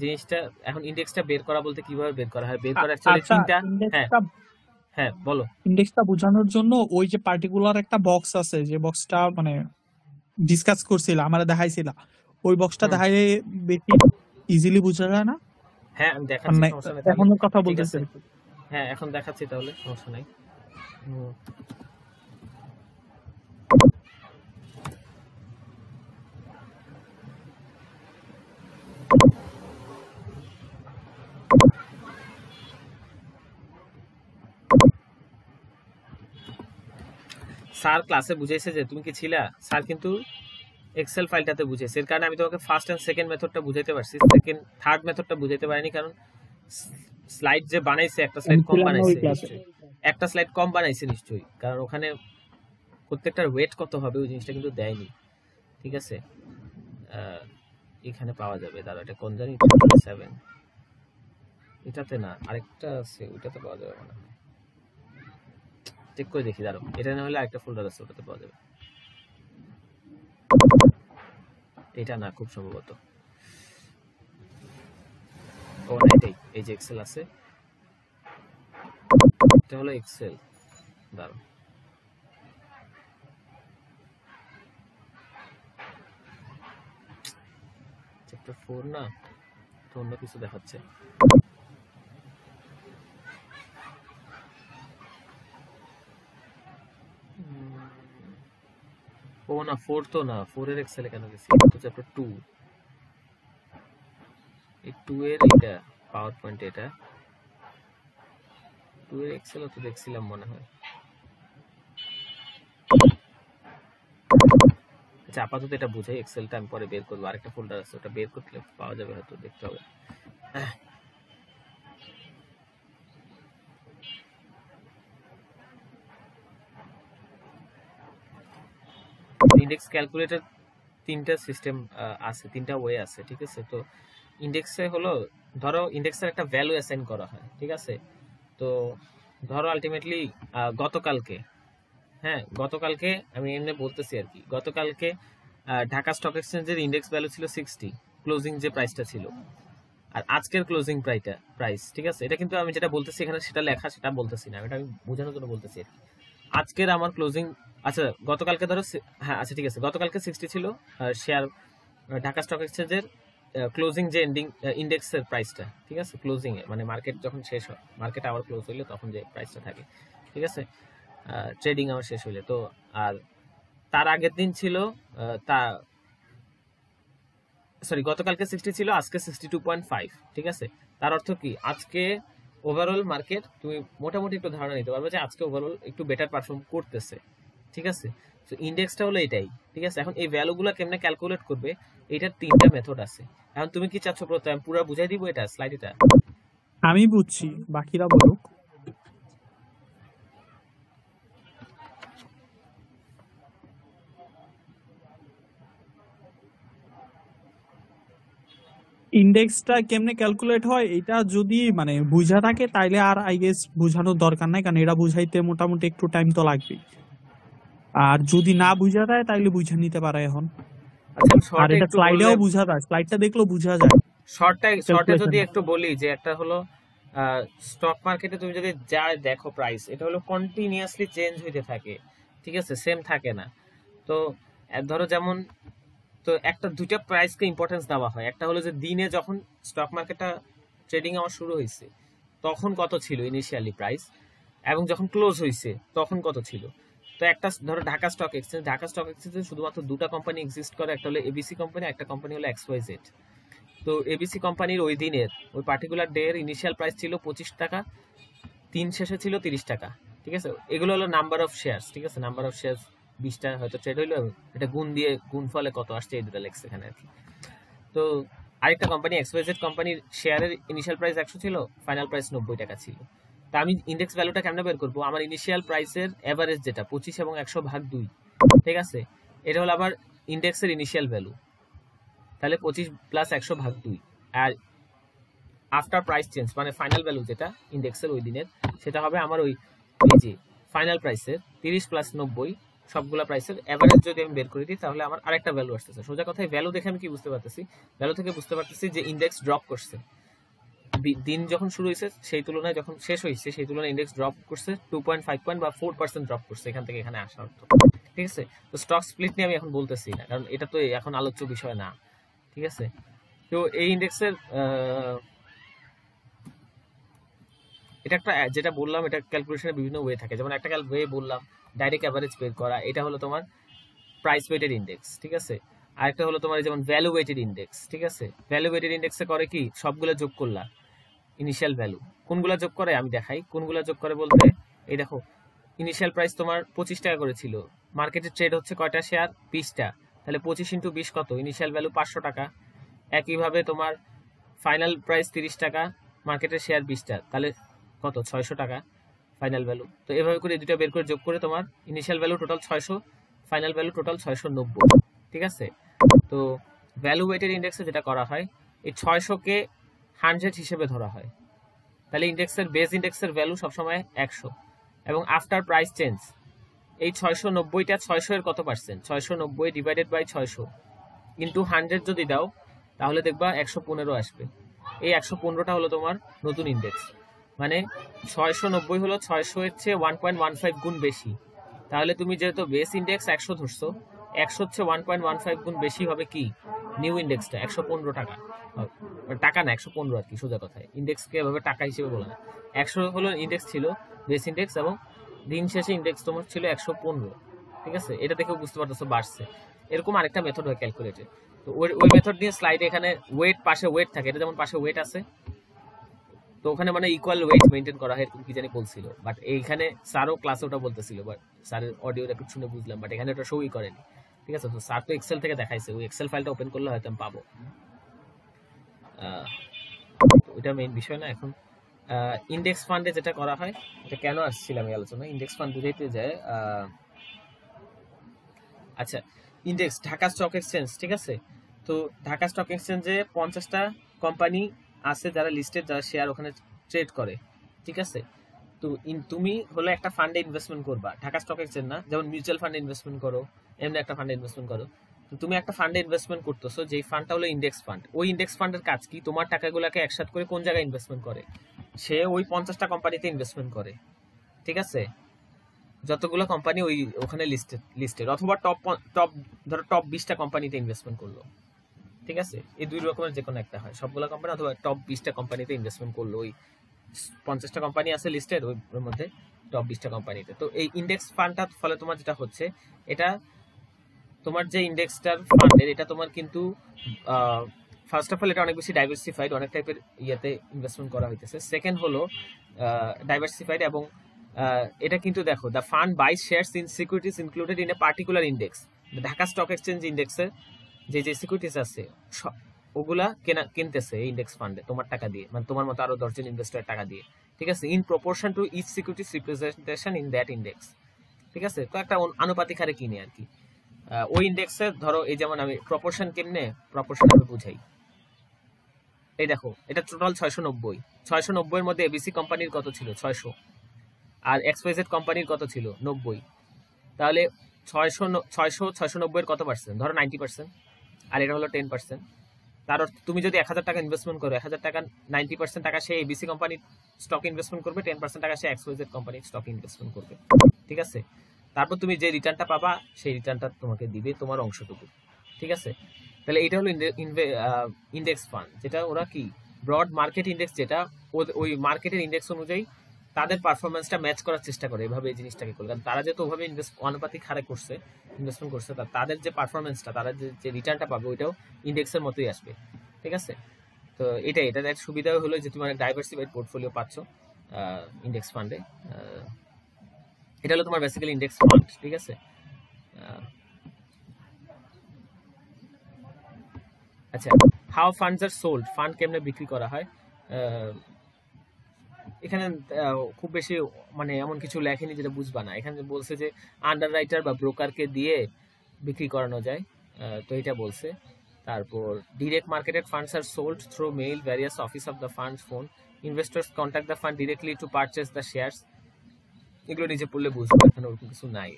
জিনিসটা, এখন ইন্ডেক্সটা বের করা বলতে কিভাবে বের করা হয়, বের করা অ্যাকচুয়ালি তিনটা। হ্যাঁ হ্যাঁ বলো। ইন্ডেক্সটা বোঝানোর জন্য ওই যে পার্টিকুলার একটা বক্স আছে, যে বক্সটা মানে ডিসকাস করছিল আমারে দেখাইছিল, ওই বক্সটা দেখাইলে বেশি ইজিলি বোঝা যায় না? হ্যাঁ আমি দেখাচ্ছি, সমস্যা নেই, এখন কথা বলতেছি। হ্যাঁ এখন দেখাচ্ছি, তাহলে সমস্যা নাই। স্যার ক্লাসে বুঝাইছে যে তুমি কি ছিলা, স্যার কিন্তু এক্সেল ফাইলটাতে বুঝাইছে, এর কারণে আমি তোমাকে ফার্স্ট এন্ড সেকেন্ড মেথডটা বুঝাইতে পারছি, সেকেন্ড থার্ড মেথডটা বুঝাইতে পারিনি, কারণ স্লাইড যে বানাইছে একটা স্লাইড কম বানাইছে, একটা স্লাইড কম বানাইছে নিশ্চয়ই, কারণ ওখানে প্রত্যেকটার ওয়েট কত হবে ওই জিনিসটা কিন্তু দেয়নি, ঠিক আছে। এখানে পাওয়া যাবে, দাঁড়া এটা কোন জানি 7, এটাতে না আরেকটা আছে, ওইটাতে পাওয়া যাবে না, চেক করে দেখি, দাঁড়াও, এটা না হলে আরেকটা ফোল্ডার আছে ওটাতে পাওয়া যাবে, এটা না খুব সম্ভবত, ও না এটাই, এই যে এক্সেল আছে, এটা হলো এক্সেল, দাঁড়াও চ্যাপ্টার 4 না তো অন্য কিছু দেখাচ্ছে, ও না 4 তো না, 4 এর এক্সেলে কেন গেছি, তো চ্যাপ্টার 2, এই 2 এর এটা পাওয়ার পয়েন্ট, এটা 2 এর এক্সেল তো দেখছিলাম মনে হয়। আচ্ছা আপাতত এটা বুঝাই, এক্সেলটা আমি পরে বের করবো, আরেকটা ফোল্ডার আছে ওটা বের করলে পাওয়া যাবে, হয়তো দেখতে হবে। ইন্ডেক্স ক্যালকুলেটর তিনটা সিস্টেম আছে, তিনটা ওয়ে আছে, ঠিক আছে। তো ইন্ডেক্সে হলো ধরো ইন্ডেক্সের একটা ভ্যালু অ্যাসাইন করা হয়, ঠিক আছে। তো ধরো আলটিমেটলি গতকালকে, হ্যাঁ গতকালকে আমি এমনি বলতেছি আর কি, গতকালকে ঢাকা স্টক এক্সচেঞ্জের ইন্ডেক্স ভ্যালু ছিল 60, ক্লোজিং যে প্রাইসটা ছিল, আর আজকের ক্লোজিং প্রাইস, ঠিক আছে। এটা কিন্তু আমি যেটা বলতেছি এখানে সেটা লেখা, সেটা বলতেছি না, এটা আমি বোঝানোর জন্য বলতেছি আর কি। আজকের আমার ক্লোজিং, আচ্ছা গতকালকে ধরো, হ্যাঁ আচ্ছা ঠিক আছে, গতকালকে 60 ছিল শেয়ার ঢাকা স্টক এক্সচেঞ্জের ক্লোজিং যে ইন্ডেক্সের প্রাইসটা, ঠিক আছে, ক্লোজিং এ মানে মার্কেট যখন শেষ হয়, মার্কেট আবার ক্লোজ হইলে তখন যে প্রাইসটা থাকে, ঠিক আছে, ট্রেডিং আওয়ার শেষ হইলে। তো আর তার আগের দিন ছিল সরি গতকালকে 60 ছিল, আজকে 62.5, ঠিক আছে। তার অর্থ কি, আজকে ওভারঅল মার্কেট তুমি মোটামুটি একটু ধারণা নিতে পারবে যে আজকে ওভারঅল একটু বেটার পারফর্ম করতেছে, ঠিক আছে। তো ইন্ডেক্সটা হলো এটাই, ঠিক আছে। এখন এই ভ্যালুগুলো কেমনে ক্যালকুলেট করবে, এটার তিনটা মেথড আছে। এখন তুমি কি চাচ্ছ প্রথমে আমি পুরো বুঝাই দিব এটা স্লাইড? এটা আমি বুঝছি, বাকিরা বলুক। ইন্ডেক্সটা কেমনে ক্যালকুলেট হয় এটা যদি মানে বুঝা থাকে তাইলে আর আই গেস বুঝানোর দরকার নাই, কারণ এটা বুঝাইতে মোটামুটি একটু টাইম তো লাগবে। আর যদি না বুঝা যায় তাইলে বুঝে নিতে পারে এখন। আচ্ছা আর শর্টে এটা একটু বললে, স্লাইডেও বুঝা যায়, স্লাইডটা দেখলেও বুঝা যায় শর্টে যদি ক্যালকুলেশন। একটু বলি যে একটা হলো স্টক মার্কেটে তুমি যদি যা দেখো প্রাইস, এটা হলো কন্টিনিউয়াসলি চেঞ্জ হইতে থাকে, ঠিক আছে, সেম থাকে না। তো ধরো যেমন, তো একটা দুইটা প্রাইসকে ইম্পর্টেন্স দেওয়া হয়। একটা হলো যে দিনে যখন স্টক মার্কেটটা ট্রেডিং হওয়া শুরু হয়েছে তখন কত ছিল ইনিশিয়ালি প্রাইস, এবং যখন ক্লোজ হয়েছে তখন কত ছিল। তো একটা ধরো Dhaka stock exchange, Dhaka stock এক্সচেঞ্জে শুধুমাত্র দুটা কোম্পানি এক্সিস্ট করে, একটা হলো এবিসি কোম্পানি, একটা কোম্পানি হলো XYZ। তো এবিসি কোম্পানির ওই দিনের ওই পার্টিকুলার ডে এর ইনিশিয়াল প্রাইস ছিল 25 টাকা, দিন শেষে ছিল 30 টাকা, ঠিক আছে। এগুলো হলো নাম্বার অফ শেয়ারস, ঠিক আছে, নাম্বার অফ শেয়ারস 20টা হয়তো ট্রেড হইলো, এটা গুণ দিয়ে গুণ ফলে কত আসছে এই দুটো লেখছে এখানে আর কি। তো আরেকটা কোম্পানি XYZ কোম্পানির শেয়ারের ইনিশিয়াল প্রাইস 100 ছিল, ফাইনাল প্রাইস 90 টাকা ছিল। তা আমি ইন্ডেক্স ভ্যালুটা কেমনে বের করবো? আমার ইনিশিয়াল প্রাইসের এভারেজ যেটা 25 এবং 100 ভাগ 2, ঠিক আছে, এটা হলো আমার ইন্ডেক্সের ইনিশিয়াল ভ্যালু। তাহলে 25 প্লাস 100 ভাগ 2, আর আফটার প্রাইস চেঞ্জ মানে ফাইনাল ভ্যালু যেটা ইন্ডেক্সের ওই দিনের, সেটা হবে আমার ওই যে ফাইনাল প্রাইসের 30 প্লাস 90 সবগুলা প্রাইসের এভারেজ যদি আমি বের করে দিই তাহলে আমার আরেকটা ভ্যালু আসতেছে। সোজা কথায় ভ্যালু দেখে আমি কি বুঝতে পারতেছি? ভ্যালু থেকে বুঝতে পারতেছি যে ইন্ডেক্স ড্রপ করছে। দিন যখন শুরু হয়েছে সেই তুলনায় যখন শেষ হয়েছে সেই তুলনায় ইন্ডেক্স ড্রপ করছে 2.5 পয়েন্ট বা 4% ড্রপ করছে এখান থেকে এখানে আসার অর্থ, ঠিক আছে। তো স্টক স্প্লিট নিয়ে আমি এখন বলতেছি না, কারণ এটা তো এখন আলোচ্য বিষয় না, ঠিক আছে। তো এই ইন্ডেক্সের এটা একটা যেটা বললাম, এটা ক্যালকুলেশনের বিভিন্ন ওয়ে থাকে। যেমন একটা ওয়ে বললাম ডাইরেক্ট অ্যাভারেজ বের করা, এটা হলো তোমার প্রাইস ওয়েটেড ইন্ডেক্স, ঠিক আছে। আরেকটা হলো তোমার যেমন ভ্যালু ওয়েটেড ইন্ডেক্স, ঠিক আছে। ভ্যালু ওয়েটেড ইন্ডেক্সে করে কি, সবগুলো যোগ করলা ইনিশিয়াল ভ্যালু। কোনগুলা যোগ করে আমি দেখাই, কোনগুলা যোগ করে বলতে, এই দেখো ইনিশিয়াল প্রাইস তোমার 25 টাকা করেছিল, মার্কেটে ট্রেড হচ্ছে কয়টা শেয়ার, 20টা, তাহলে 25 ইন্টু 20 কত, ইনিশিয়াল ভ্যালু 500 টাকা। একইভাবে তোমার ফাইনাল প্রাইস 30 টাকা, মার্কেটের শেয়ার 20টা, তাহলে কত, 600 টাকা ফাইনাল ভ্যালু। তো এভাবে করে দুটো বের করে যোগ করে তোমার initial value total 600, final value total 690, ঠিক আছে। তো ভ্যালু ওয়েটেড ইন্ডেক্সে যেটা করা হয়, এই 600-কে 100 হিসেবে ধরা হয়, তাহলে ইন্ডেক্সের বেস ইন্ডেক্সের ভ্যালু সবসময় 100, এবং আফটার প্রাইস চেঞ্জ এই 690টা 600 এর কত পার্সেন্ট, 690 ডিভাইডেড বাই 600 ইন্টু 100 যদি দাও তাহলে দেখবা 115 আসবে। এই 115টা হলো তোমার নতুন ইন্ডেক্স, মানে 690 হলো 600 এর চেয়ে 1.15 গুণ বেশি। তাহলে তুমি যেহেতু বেস ইন্ডেক্স 100 ধরছো, 100 হচ্ছে 1.15 গুণ বেশি হবে কি নিউ ইন্ডেক্সটা 115 টাকা, টাকা না 115 আর কি, সোজা কথায় ইন্ডেক্সকে এভাবে টাকা হিসেবে বলে না। 100 হলো ইন্ডেক্স ছিল বেস ইন্ডেক্স, এবং দিন শেষে ইন্ডেক্স তোমার ছিল 115, ঠিক আছে। এটা দেখেও বুঝতে পারতেছো বাড়ছে। এরকম আরেকটা মেথড হয় ক্যালকুলেটর। তো ওই মেথড নিয়ে স্লাইডে এখানে ওয়েট, পাশে ওয়েট থাকে, এটা যেমন পাশে ওয়েট আছে, তো ওখানে মানে ইকুয়াল ওয়েট মেইনটেইন করা হয় এরকম কি জানি বলছিল, বাট এইখানে স্যারও ক্লাসে ওটা বলতেছিল, বাট স্যারের অডিও রেকর্ড শুনে বুঝলাম, বাট এখানে ওটা শোই করেনি, ঠিক আছে। তো স্যার তো এক্সেল থেকে দেখাইছে, ওই এক্সেল ফাইলটা ওপেন করলে হয়তো আমি পাবো। ওইটা মেইন বিষয় না এখন। ইন্ডেক্স ফান্ডে যেটা করা হয়, এটা কেন আসছিলাম এই আলোচনা, ইন্ডেক্স ফান্ড বুঝাইতে যায়। আচ্ছা, ইন্ডেক্স ঢাকা স্টক এক্সচেঞ্জ, ঠিক আছে। তো ঢাকা স্টক এক্সচেঞ্জে 50টা কোম্পানি আছে যারা লিস্টেড, যারা শেয়ার ওখানে ট্রেড করে, ঠিক আছে। তো তুমি হলো একটা ফান্ডে ইনভেস্টমেন্ট করবা, ঢাকা স্টক এক্সচেঞ্জ না, যেমন মিউচুয়াল ফান্ডে ইনভেস্টমেন্ট করো, এমনি একটা ফান্ডে ইনভেস্টমেন্ট করো। তো তুমি একটা ফান্ডে ইনভেস্টমেন্ট করতেছো, যেই ফান্ডটা হলো ইন্ডেক্স ফান্ড। ওই ইন্ডেক্স ফান্ডের কাজ কি, তোমার টাকাগুলোকে একসাথে করে কোন জায়গায় ইনভেস্টমেন্ট করে, সে ওই 50টা কোম্পানিতে ইনভেস্টমেন্ট করে, ঠিক আছে। যতগুলো কোম্পানি ওই ওখানে লিস্টেড, অথবা ধরো টপ 20টা কোম্পানিতে ইনভেস্টমেন্ট করলো, ঠিক আছে। এই দুই রকমের যে কোনো একটা হয়, সবগুলো কোম্পানি অথবা টপ 20টা কোম্পানিতে ইনভেস্টমেন্ট করলো, ওই 50টা কোম্পানি আছে লিস্টেড, ওর মধ্যে টপ 20টা কোম্পানিতে। তো এই ইন্ডেক্স ফান্ডটার ফলে তোমার যেটা হচ্ছে, এটা তোমার যে ইন্ডেক্সটার ফান্ডের, এটা তোমার কিন্তু ফার্স্ট অফ অল এটা অনেক বেশি ডাইভার্সিফাইড, অনেক টাইপের ইয়েতে ইনভেস্টমেন্ট করা হইতেছে। সেকেন্ড হলো ডাইভার্সিফাইড, এবং এটা কিন্তু দেখো, the fund buy shares in securities included in a particular index. Dhaka stock exchange ইন্ডেক্সের যে সিকিউরিটিজ আছে ওগুলা কিনতেছে এই ইন্ডেক্স ফান্ডে তোমার টাকা দিয়ে, মানে তোমার মতো আরো 10 জন ইনভেস্টরের টাকা দিয়ে, ঠিক আছে, in proportion to each securities representation in that index, ঠিক আছে। তো একটা আনুপাতিক হারে কিনে আর কি ওই ইন্ডেক্সে। ধরো এই যেমন আমি প্রপোর্শন কেমনে, প্রপোর্শন আমি বুঝাই, এই দেখো এটা টোটাল 690 এর মধ্যে এবিসি কোম্পানির কত ছিল 600, আর এক্সওয়াইজেড কোম্পানির কত ছিল 90। তাহলে 690 এর কত পার্সেন্ট, ধরো 90%, আর এটা হলো 10%। তার অর্থ তুমি যদি 1000 টাকা ইনভেস্টমেন্ট করো, 1000 টাকা 90% টাকা সে এবিসি কোম্পানির স্টক ইনভেস্টমেন্ট করবে, 10% টাকা সে এক্সওয়াইজেড কোম্পানির স্টক ইনভেস্টমেন্ট করবে, ঠিক আছে। তারপর তুমি যে রিটার্নটা পাবা সেই রিটার্নটা তোমাকে দিবে তোমার অংশটুকু, ঠিক আছে। তাহলে এটা হলো ইন্ডেক্স ফান্ড, যেটা ওরা কি ব্রড মার্কেট ইন্ডেক্স, যেটা ওই মার্কেটের ইন্ডেক্স অনুযায়ী তাদের পারফরমেন্সটা ম্যাচ করার চেষ্টা করে, এভাবে এই জিনিসটাকে করে। কারণ তারা যেহেতু ওভাবে আনুপাতিক হারে করছে, ইনভেস্টমেন্ট করছে, তাদের যে পারফরমেন্সটা, তারা যে রিটার্নটা পাবে ওইটাও ইন্ডেক্সের মতোই আসবে, ঠিক আছে। তো এটার একটা সুবিধা হলো যে তুমি অনেক ডাইভার্সিফাইড পোর্টফোলিও পাচ্ছ ইন্ডেক্স ফান্ডে। এটা হলো তোমার বেসিক্যালি ইন্ডেক্স ফান্ড, ঠিক আছে। আচ্ছা, how funds are sold, fund কেমনে বিক্রি করা হয়। এখানে খুব বেশি মানে এমন কিছু লেখেনি যেটা বুঝবা না। এখানে বলছে যে আন্ডার রাইটার বা ব্রোকারকে দিয়ে বিক্রি করানো যায়, তো এটা বলছে। তারপর direct marketed funds are sold through mail, various office of the fund, phone, investors contact the fund directly to purchase the shares. এগুলো নিজে পড়লে বুঝবে, এখানে ওরকম কিছু নাই,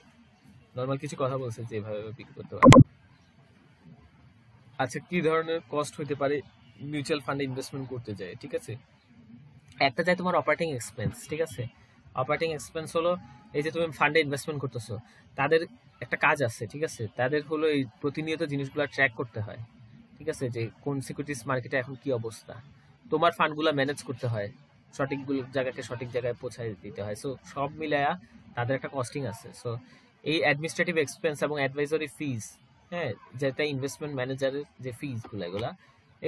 নর্মাল কিছু কথা বলছে যে এভাবে বিক্রি করতে পারে। আচ্ছা, কি ধরনের কস্ট হতে পারে মিউচুয়াল ফান্ডে ইনভেস্টমেন্ট করতে যায়, ঠিক আছে। একটা যায় তোমার অপারেটিং এক্সপেন্স, ঠিক আছে। অপারেটিং এক্সপেন্স হলো এই যে তুমি ফান্ডে ইনভেস্টমেন্ট করতেছো, তাদের একটা কাজ আছে, ঠিক আছে। তাদের হলো এই প্রতিনিয়ত জিনিসগুলো ট্র্যাক করতে হয়, ঠিক আছে, যে কোন সিকিউরিটিজ মার্কেটে এখন কি অবস্থা, তোমার ফান্ডগুলো ম্যানেজ করতে হয়, সঠিকগুলো জায়গাকে সঠিক জায়গায় পৌঁছায় দিতে হয়। সো সব মিলায়া তাদের একটা কস্টিং আছে। সো এই অ্যাডমিনিস্ট্রেটিভ এক্সপেন্স এবং অ্যাডভাইজরি ফিজ, হ্যাঁ, যেটা ইনভেস্টমেন্ট ম্যানেজারের যে ফিজগুলো,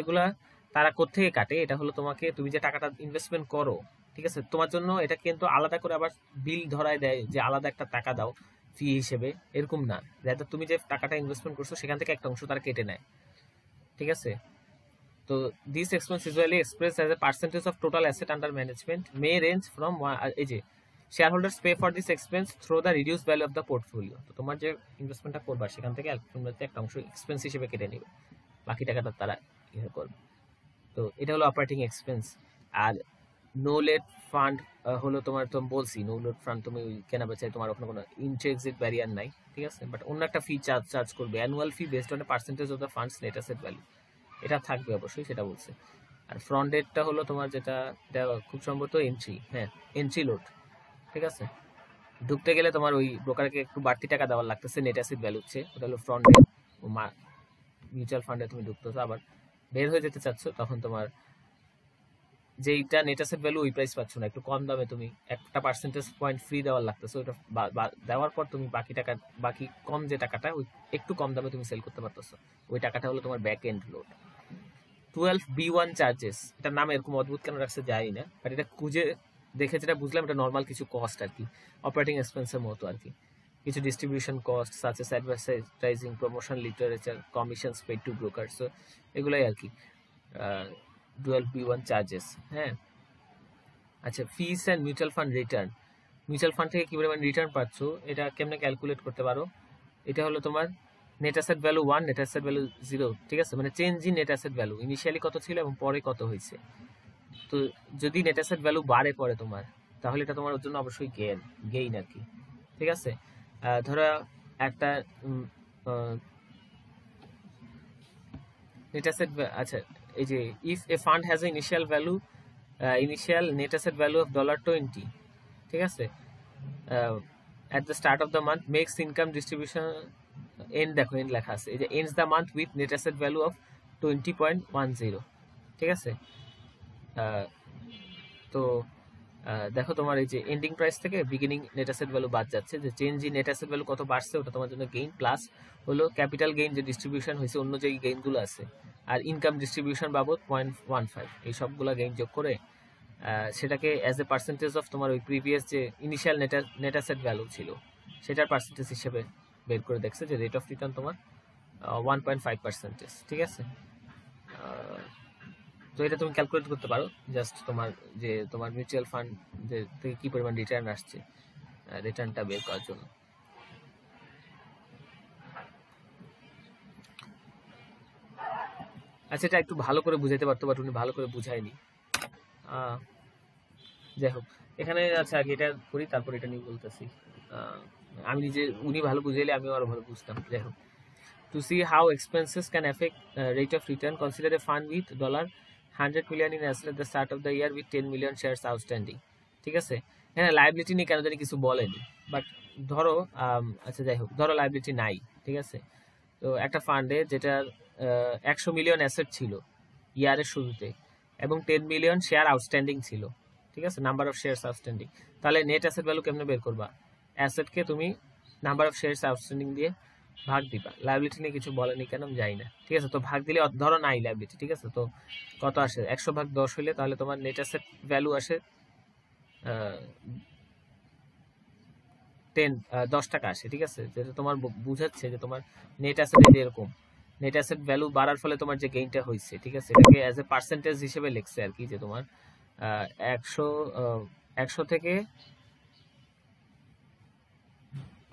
এগুলা তারা কোত্থেকে কাটে, এটা হলো তোমাকে, তুমি যে টাকাটা ইনভেস্টমেন্ট করো, ঠিক আছে, তোমার জন্য এটা কিন্তু আলাদা করে আবার বিল ধরায় দেয় যে আলাদা একটা টাকা দাও ফি হিসেবে, এরকম না। যাতে তুমি যে টাকাটা ইনভেস্টমেন্ট করছো সেখান থেকে একটা অংশ তারা কেটে নেয়, ঠিক আছে। তো this expense usually express as a percentage of total asset under management, May range from, এই যে share holders pay for this expense through the reduce value of the portfolio. তো তোমার যে ইনভেস্টমেন্টটা করবা সেখান থেকে একটা অংশ এক্সপেন্স হিসেবে কেটে নেবে, বাকি টাকাটা তারা ইয়ে করবে। তো এটা হলো অপারেটিং এক্সপেন্স। আর নো লেট ফান্ড হলো তোমার, তো বলছি নো লেট ফান্ড তুমি কেনা বেচায় তোমার ওখানে কোনো ইন্ট্রি এক্সিট ব্যারিয়ার নাই, ঠিক আছে। বাট অন্য একটা ফি চার্জ করবে, annual fee based on a percentage of the funds net asset value, এটা থাকবে অবশ্যই, সেটা বলছে। আর ফ্রন্ট ডেটটা হলো তোমার যেটা, এটা খুব সম্ভবত এন্ট্রি, হ্যাঁ এন্ট্রি লোড, ঠিক আছে। ঢুকতে গেলে তোমার ওই ব্রোকারকে একটু বাড়তি টাকা দেওয়ার লাগতেছে, নেট অ্যাসেট ভ্যালু হচ্ছে, ওটা হলো ফ্রন্ট ডেট। মিউচুয়াল ফান্ডে তুমি ঢুকতেছো, আবার বের হয়ে যেতে চাচ্ছ, তখন তোমার যেইটা নেট অ্যাসেট ভ্যালু ওই প্রাইস পাচ্ছ না, একটু কম দামে তুমি একটা পার্সেন্টেজ পয়েন্ট ফ্রি দেওয়ার লাগতেছে, ওইটা দেওয়ার পর তুমি বাকি কম যে টাকাটা ওই একটু কম দামে তুমি সেল করতে পারতেছো, ওই টাকাটা হলো তোমার back end load. 12B1 charges, এটার নাম এরকম অদ্ভুত কেন রাখছে জানি না, বাট এটা খুঁজে দেখে যেটা বুঝলাম এটা নর্মাল কিছু কস্ট আর কি, অপারেটিং এক্সপেন্সের মতো আর কি, কিছু distribution cost such as advertising, promotion, literature, commissions paid to broker, so এগুলাই আর কি 12B1 চার্জেস, হ্যাঁ। আচ্ছা, fees and mutual fund return, mutual fund থেকে কি পরিমাণ রিটার্ন পাচ্ছ এটা কেমনে ক্যালকুলেট করতে পারো। এটা হলো তোমার net asset value 1, net asset value 0, ঠিক আছে, মানে change in net asset value, initially কত ছিল এবং পরে কত হয়েছে। তো যদি নেট অ্যাসেট ভ্যালু বাড়ে পরে তোমার, তাহলে এটা তোমার জন্য অবশ্যই গেইন আর কি, ঠিক আছে। ধরো একটা নেট অ্যাসেট, আচ্ছা এই যে if A fund has a initial net asset value of $20, ঠিক আছে, at the start of the month, makes income distribution, end দেখো এন্ড লেখা আছে, এই যে ends the month with net asset value of 20.10, ঠিক আছে। তো দেখো তোমার এই যে এন্ডিং প্রাইস থেকে বিগিনিং নেট অ্যাসেট ভ্যালু বাদ যাচ্ছে, যে change in net asset value কত বাড়ছে ওটা তোমার জন্য গেইন, প্লাস হলো ক্যাপিটাল গেইন যে ডিস্ট্রিবিউশন হয়েছে অন্য যে গেইনগুলো আছে, আর ইনকাম ডিস্ট্রিবিউশন বাবদ 0.15, এই সবগুলো গেইন যোগ করে সেটাকে অ্যাজ এ পার্সেন্টেজ অফ তোমার ওই প্রিভিয়াস যে ইনিশিয়াল নেট অ্যাসেট ভ্যালু ছিল সেটার পার্সেন্টেজ হিসেবে বের করে দেখছে, যে রেট অফ রিটার্ন তোমার 1.5%, ঠিক আছে। তো এটা তুমি ক্যালকুলেট করতে পারো, জাস্ট তোমার যে তোমার মিউচুয়াল ফান্ড থেকে কি পরিমাণ রিটার্ন আসছে, রিটার্নটা বের করার জন্য। আচ্ছা এটা একটু ভালো করে বুঝাইতে পারতো, বাট উনি ভালো করে বুঝায়নি। যাই হোক, এখানে আচ্ছা আগে এটা করি, তারপর এটা নিয়ে বলতেছি। আমি নিজে, উনি ভালো বুঝাইলে আমিও আরো ভালো বুঝতাম। যাই হোক, to see how expenses can affect rate of return, consider a fund with $100 million in asset at the start of the year with 10 million shares outstanding। ঠিক আছে, হ্যাঁ লাইবিলিটি নিয়ে কেন জানি কিছু বলেনি, বাট ধরো আচ্ছা যাই হোক, ধরো লাইবিলিটি নাই, ঠিক আছে। তো একটা ফান্ডে যেটার 100 মিলিয়ন অ্যাসেট ছিল ইয়ারের শুরুতে এবং 10 মিলিয়ন শেয়ার আউটস্ট্যান্ডিং ছিল, ঠিক আছে, নাম্বার অফ শেয়ারস আউটস্ট্যান্ডিং। তাহলে নেট অ্যাসেট ভ্যালু কেমনে বের করবা? অ্যাসেটকে তুমি নাম্বার অফ শেয়ারস আউটস্ট্যান্ডিং দিয়ে ভাগ দিবা। লাইবিলিটি নিয়ে কিছু বলেনি কেন আমি জানি না, ঠিক আছে। তো ভাগ দিলে ধরো নাই লাইবিলিটি, ঠিক আছে, তো কত আসে? 100 ভাগ 10 হইলে তাহলে তোমার নেট অ্যাসেট ভ্যালু আসে 10 টাকা আসে, ঠিক আছে। যেটা তোমার বুঝাচ্ছে যে তোমার নেট অ্যাসেট এরকম, নেট অ্যাসেট ভ্যালু বাড়ার ফলে তোমার যে গেইনটা হয়েছে, ঠিক আছে, এটাকে অ্যাজ এ পার্সেন্টেজ হিসেবে লিখছে আর কি, যে তোমার 100 থেকে,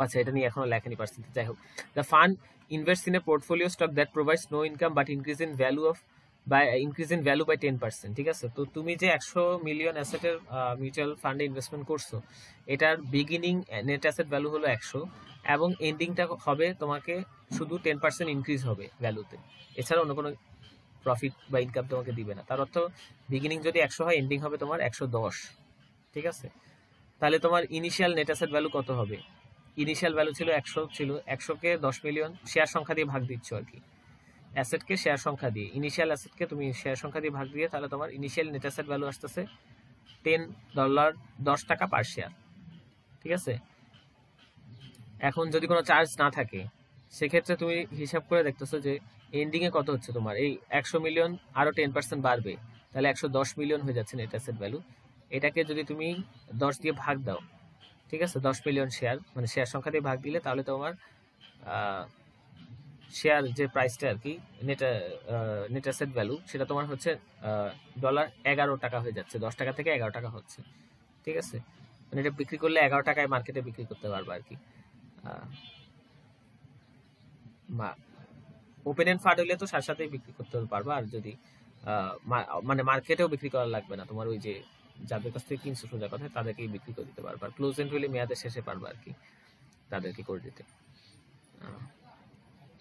আচ্ছা এটা নিয়ে এখনো লেখেনি পার্সেন্টেজ। যাই হোক, the fund invests in a portfolio stock that provides no income but increase in value by 10%, ঠিক আছে। তো তুমি যে 100 মিলিয়ন অ্যাসেটের মিউচুয়াল ফান্ডে ইনভেস্টমেন্ট করছো, এটার বিগিনিং নেট অ্যাসেট ভ্যালু হলো 100 এবং এন্ডিংটা হবে তোমাকে শুধু 10% ইনক্রিজ হবে ভ্যালুতে, এছাড়া অন্য কোনো প্রফিট বা ইনকাম তোমাকে দিবে না। তার অর্থ বিগিনিং যদি 100 হয়, এন্ডিং হবে তোমার 110, ঠিক আছে। তাহলে তোমার ইনিশিয়াল নেট অ্যাসেট ভ্যালু কত হবে? ইনিশিয়াল ভ্যালু ছিল 100, ছিল 100কে 10 মিলিয়ন শেয়ার সংখ্যা দিয়ে ভাগ দিচ্ছ আর কি, অ্যাসেটকে শেয়ার সংখ্যা দিয়ে, ইনিশিয়াল অ্যাসেটকে তুমি শেয়ার সংখ্যা দিয়ে ভাগ দিয়ে, তাহলে তোমার ইনিশিয়াল নেট অ্যাসেট ভ্যালু আসতেছে $10, 10 টাকা পার শেয়ার, ঠিক আছে। এখন যদি কোনো চার্জ না থাকে, সেক্ষেত্রে তুমি হিসাব করে দেখতেছো যে এন্ডিং এ কত হচ্ছে তোমার, এই 100 মিলিয়ন আরো 10% বাড়বে, তাহলে 110 মিলিয়ন হয়ে যাচ্ছে নেট অ্যাসেট ভ্যালু। এটাকে যদি তুমি 10 দিয়ে ভাগ দাও, ঠিক আছে, 10 মিলিয়ন শেয়ার মানে শেয়ার সংখ্যা দিয়ে ভাগ দিলে, তাহলে তোমার শেয়ার যে প্রাইসটা আর কি, নেট অ্যাসেট ভ্যালু, সেটা তোমার হচ্ছে $11 হয়ে যাচ্ছে, 10 টাকা থেকে 11 টাকা হচ্ছে, ঠিক আছে। মানে এটা বিক্রি করলে 11 টাকায় মার্কেটে বিক্রি করতে পারবে আর কি। ওপেন এন্ড ফান্ড হলে তো সাথে সাথেই বিক্রি করতে পারবা, আর যদি মানে মার্কেটেও বিক্রি করা লাগবে না, তোমার ওই যে যাদের কাছ থেকে কিনছো সোজা কথা তাদেরকেই বিক্রি করে দিতে পারবা, আর ক্লোজ এন্ড হলে মেয়াদের শেষে পারবা আর কি তাদেরকে করে দিতে।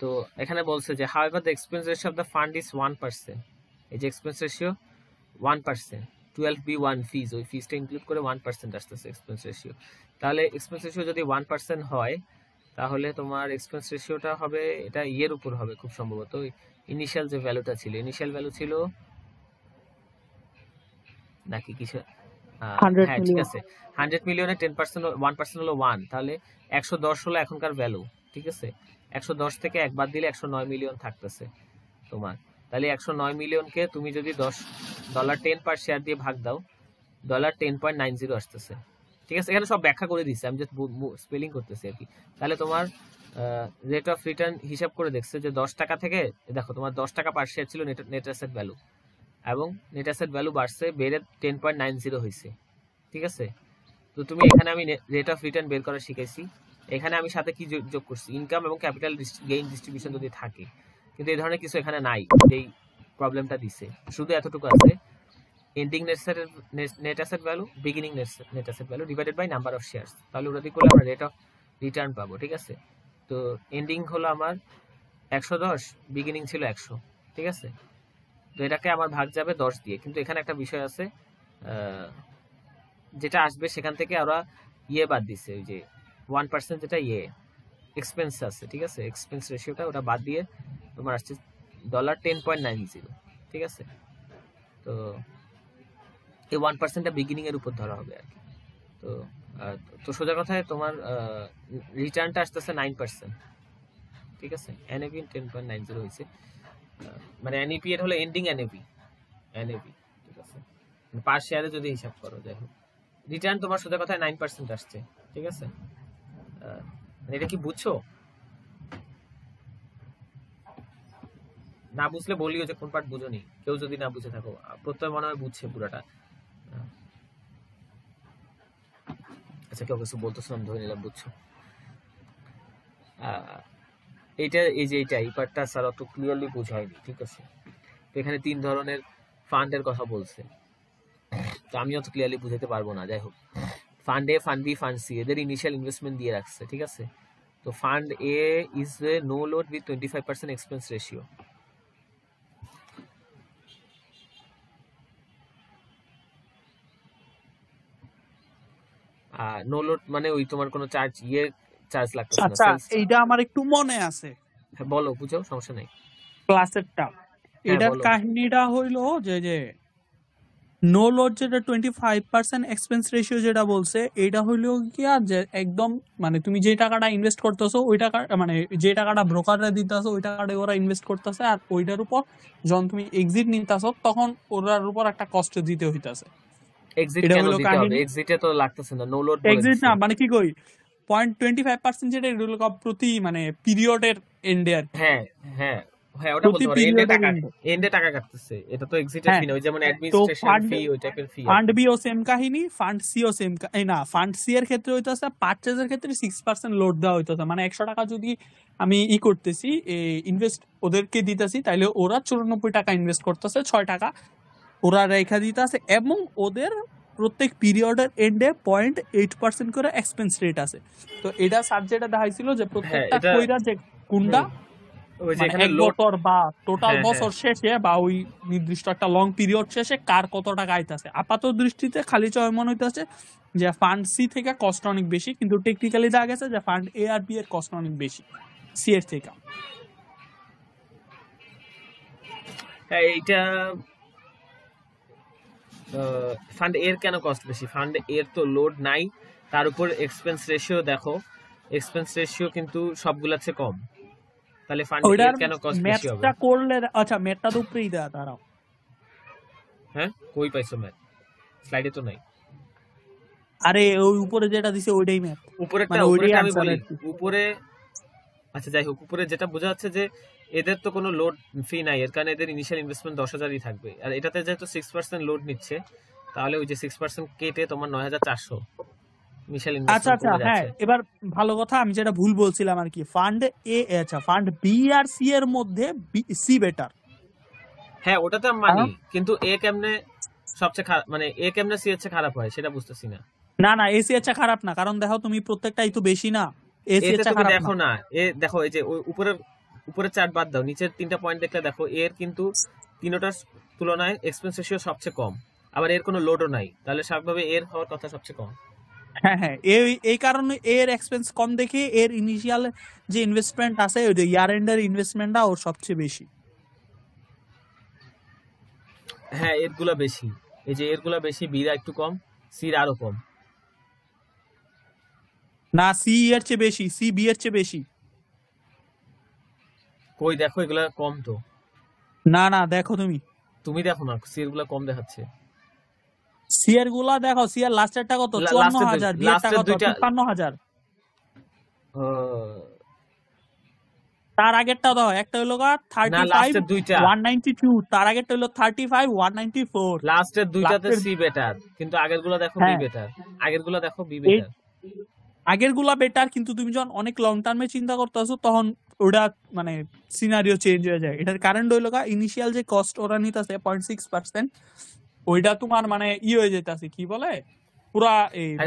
তো এখানে বলছে যে however the expense ratio of the fund is 1%, এই যে এক্সপেন্স রেশিও 1%, 12B1 ফিজ, ওই ফিজটা ইনক্লুড করে 1% আসতেছে এক্সপেন্স রেশিও। তাহলে এক্সপেন্স রেশিও যদি 1% হয়, তাহলে তোমার এক্সপেন্স রেশিওটা হবে, এটা ইয়ের উপর হবে খুব সম্ভবত, ইনিশিয়াল যে ভ্যালুটা ছিল, ইনিশিয়াল ভ্যালু ছিল নাকি কিছু, হ্যাঁ ঠিক আছে, 100 মিলিয়নের 10%, 1% হলো 1, তাহলে 110 হলো এখনকার ভ্যালু, ঠিক আছে। 110 থেকে 1 বাদ দিলে 109 মিলিয়ন থাকতেছে তোমার। তাহলে 109 মিলিয়নকে তুমি যদি $10 পার শেয়ার দিয়ে ভাগ দাও, $10.90 আসতেছে, ঠিক আছে। এখানে সব ব্যাখ্যা করে দিচ্ছে, আমি জাস্ট স্পেলিং করতেছি আর কি। তাহলে তোমার রেট অফ রিটার্ন হিসাব করে দেখছে যে 10 টাকা থেকে, দেখো তোমার 10 টাকা পার শেয়ার ছিল নেট অ্যাসেট ভ্যালু, এবং নেট অ্যাসেট ভ্যালু বাড়ছে, বেড়ে 10.90 হয়েছে, ঠিক আছে। তো তুমি এখানে আমি রেট অফ রিটার্ন বের করা শিখাইছি, এখানে আমি সাথে কি যোগ করছি, ইনকাম এবং ক্যাপিটাল গেইন ডিস্ট্রিবিউশন যদি থাকে, কিন্তু এই ধরনের কিছু এখানে নাই, এই প্রবলেমটা দিছে। শুধু এতটুকু আছে, ending net asset value, beginning net asset value divided by number of shares, তাহলে ওটা দিয়ে করলে আমরা রেট অফ রিটার্ন পাবো, ঠিক আছে। তো এন্ডিং হলো আমার 110, বিগিনিং ছিল 100, ঠিক আছে। তো এটাকে আমার ভাগ যাবে 10 দিয়ে, কিন্তু এখানে একটা বিষয় আছে, যেটা আসবে সেখান থেকে ওরা ইয়ে বাদ দিছে, ওই যে 1% যেটা ইয়ে এক্সপেন্স আছে, ঠিক আছে, এক্সপেন্স রেশিওটা ওটা বাদ দিয়ে তোমার আসছে $10.90, ঠিক আছে। তো এই 1%টা বিগিনিং এর উপর ধরা হবে আর কি। তো সোজা কথায় তোমার রিটার্নটা আসতেছে 9%, ঠিক আছে। NAV 10.90 হয়েছে, মানে NAV এর হলো এন্ডিং NAV, ঠিক আছে, পার শেয়ারে যদি হিসাব করো। যাই হোক, রিটার্ন তোমার সোজা কথায় 9% আসছে, ঠিক আছে। এটা কি বুঝছো? না বুঝলে বলিও যে কোন পার্ট বুঝোনি, কেউ যদি না বুঝে থাকো, প্রত্যয় মনে হয় বুঝছে পুরাটা। আচ্ছা কেউ কিছু বলতেছো, আমি ধরে নিলাম বুঝছো। এইটা এই যে এই পার্টটা স্যার অত ক্লিয়ারলি বোঝায়নি, ঠিক আছে। তো এখানে 3 ধরনের ফান্ডের কথা বলছে, তো আমিও তো ক্লিয়ারলি বুঝাতে পারবো না, যাই হোক। Fund A, fund B, fund C এদের ইনিশিয়াল ইনভেস্টমেন্ট দিয়ে রাখছে, ঠিক আছে। তো fund A is a no load with 25% expense ratio. No load মানে ওই তোমার কোনো চার্জ লাগতেছে না, আচ্ছা সেলস। এইটা আমার একটু মনে আছে হ্যাঁ বলো, বুঝাও, সমস্যা নাই। ক্লাসেরটা। হ্যাঁ এটার বলো। কাহিনীটা হইলো যে নো লোড যেটা 25% এক্সপেন্স রেশিও যেটা বলছে, এটা হইলো গিয়া যে একদম মানে তুমি যে টাকাটা ইনভেস্ট করতেছো ওই টাকা মানে যে টাকাটা ব্রোকাররা দিতেছো ওই টাকাটা ওরা ইনভেস্ট করতেছে, আর ওইটার উপর যখন তুমি এক্সিট নিতেছো তখন ওটার উপর একটা কষ্ট দিতে হইতাছে। এক্সিট এটা কেন হলো দিতে হবে? কাহিনী। এক্সিটে তো লাগতেছে না, নো লোড বলে এক্সিট দিছে। না মানে কি কই 0.25% যেটা এটা হলো প্রতি মানে পিরিয়ডের এন্ডে আর কি। হ্যাঁ হ্যাঁ হ্যাঁ, ওটা প্রতি বলতে পারো, এন্ডে পিরিয়ডের টাকা, এন্ডে। এন্ডে টাকা কাটতেছে, এটা তো এক্সিটের হ্যাঁ ফি না, ওই যেমন তো অ্যাডমিনিস্ট্রেশন ফান্ড ফি ওই টাইপের ফি আর ফান্ড কি। বি ও সেম কাহিনী, ফান্ড সি ও সেম না, ফান্ড সি এর ক্ষেত্রে হইতেছে পারচেজের ক্ষেত্রে 6% লোড দেওয়া হইতেছে, মানে 100 টাকা যদি আমি করতেছি ইনভেস্ট ওদেরকে দিতেছি, তাইলে ওরা 94 টাকা ইনভেস্ট করতেছে, 6 টাকা ওরা রেখা দিতেছে, এবং ওদের প্রত্যেক পিরিয়ডের এন্ডে 0.8% করে এক্সপেন্স রেট আছে। তো এটা সাবজেক্টে দেখাইছিল যে হ্যাঁ প্রত্যেকটা এটা, কইরা যে কোনটা ওই যে মানে এখানে 1 লোড, বছর বা টোটাল হ্যাঁ হ্যাঁ বছর শেষে বা ওই নির্দিষ্ট একটা লং পিরিয়ড শেষে কার কত টাকা আইতাছে। আপাত দৃষ্টিতে খালি চয় মনে হইতাছে যে ফান্ড সি থেকে কষ্ট অনেক বেশি, কিন্তু টেকনিক্যালি দেখা গেছে যে ফান্ড এ আর বি এর কষ্ট অনেক বেশি সি এর থেকে। হ্যাঁ এইটা ফান্ড এর কেন কস্ট বেশি? ফান্ড এর তো লোড নাই, তার উপর এক্সপেন্স রেশিও দেখো, এক্সপেন্স রেশিও কিন্তু সবগুলার চেয়ে কম, তাহলে ফান্ড ওইটার এর কেন কস্ট বেশি হবে? ম্যাথটা করলে আচ্ছা ম্যাথটা তো উপরেই দেয়া তারাও। হ্যাঁ কই পাইছো ম্যাথ? স্লাইডে তো নাই। আরে ওই উপরে যেটা দিছে ওইটাই ম্যাথ, উপরেরটা, মানে ওইটাই উপরেরটা আমি আনসার বলি আর কি। উপরে, আচ্ছা যাই হোক, উপরে যেটা বোঝা যাচ্ছে যে এদের তো কোনো লোড ফি নাই, এর কারণে এদের ইনিশিয়াল ইনভেস্টমেন্ট 10,000ই থাকবে, আর এটাতে যেহেতু 6% লোড নিচ্ছে, তাহলে ওই যে 6% কেটে তোমার 9,400 ইনিশিয়াল আচ্ছা ইনভেস্টমেন্ট আচ্ছা কমে হ্যাঁ, যাচ্ছে। এবার ভালো কথা, আমি যেটা ভুল বলছিলাম আর কি, ফান্ড এ আচ্ছা ফান্ড বি আর সি এর মধ্যে সি বেটার। হ্যাঁ ওটা তো আমি মানি, কিন্তু এ কেমনে সবচেয়ে খারাপ, মানে এ কেমনে সি এর চেয়ে খারাপ হয় সেটা বুঝতেছি না। না না এসি আচ্ছা খারাপ না, কারণ দেখো তুমি প্রত্যেকটাই তো বেশি না, এসি এতে আচ্ছা তুমি খারাপ দেখো না। না, এ দেখো এই যে ওই উপরের চার্ট বাদ দাও, নিচের 3টা পয়েন্ট দেখলে দেখো এর কিন্তু তিনটার তুলনায় এক্সপেন্স রেশিও সবচেয়ে কম, আবার এর কোনো লোডও নাই, তাহলে স্বাভাবিকভাবে এর হওয়ার কথা সবচেয়ে কম। হ্যাঁ হ্যাঁ, এই কারণে এর এক্সপেন্স কম দেখে এর ইনিশিয়াল যে ইনভেস্টমেন্ট আছে ওই যে ইয়ার এন্ডের ইনভেস্টমেন্টটা ওর সবচেয়ে বেশি। হ্যাঁ এরগুলা বেশি, এই যে এরগুলা বেশি, বিরা একটু কম, সির আরো কম। না সি এর চেয়ে বেশি, সি বি এর চেয়ে বেশি। কই দেখো এগুলা কম তো, না না দেখো তুমি দেখো না, সির গুলা কম দেখাচ্ছে। সি এর গুলা দেখো, সি এর লাস্টেরটা কত 54,000, বি এরটা কত 53,000। তার আগেরটা দাও, একটা হলো 35 192, তার আগেরটা হলো 35 194। লাস্টের দুইটাতে সি বেটার, কিন্তু আগের গুলা দেখো বি বেটার, আগের গুলা দেখো বি বেটার। আগের গুলা বেটার, কিন্তু তুমি যখন অনেক লং টার্মে চিন্তা করতেছো তখন ওটা মানে সিনারিও চেঞ্জ হয়ে যায়। এটার কারণ হইলো ইনিশিয়াল যে কস্ট ওরা নিতেছে 0.6%, ওইটা তোমার মানে হয়ে যেতেছে কি বলে পুরা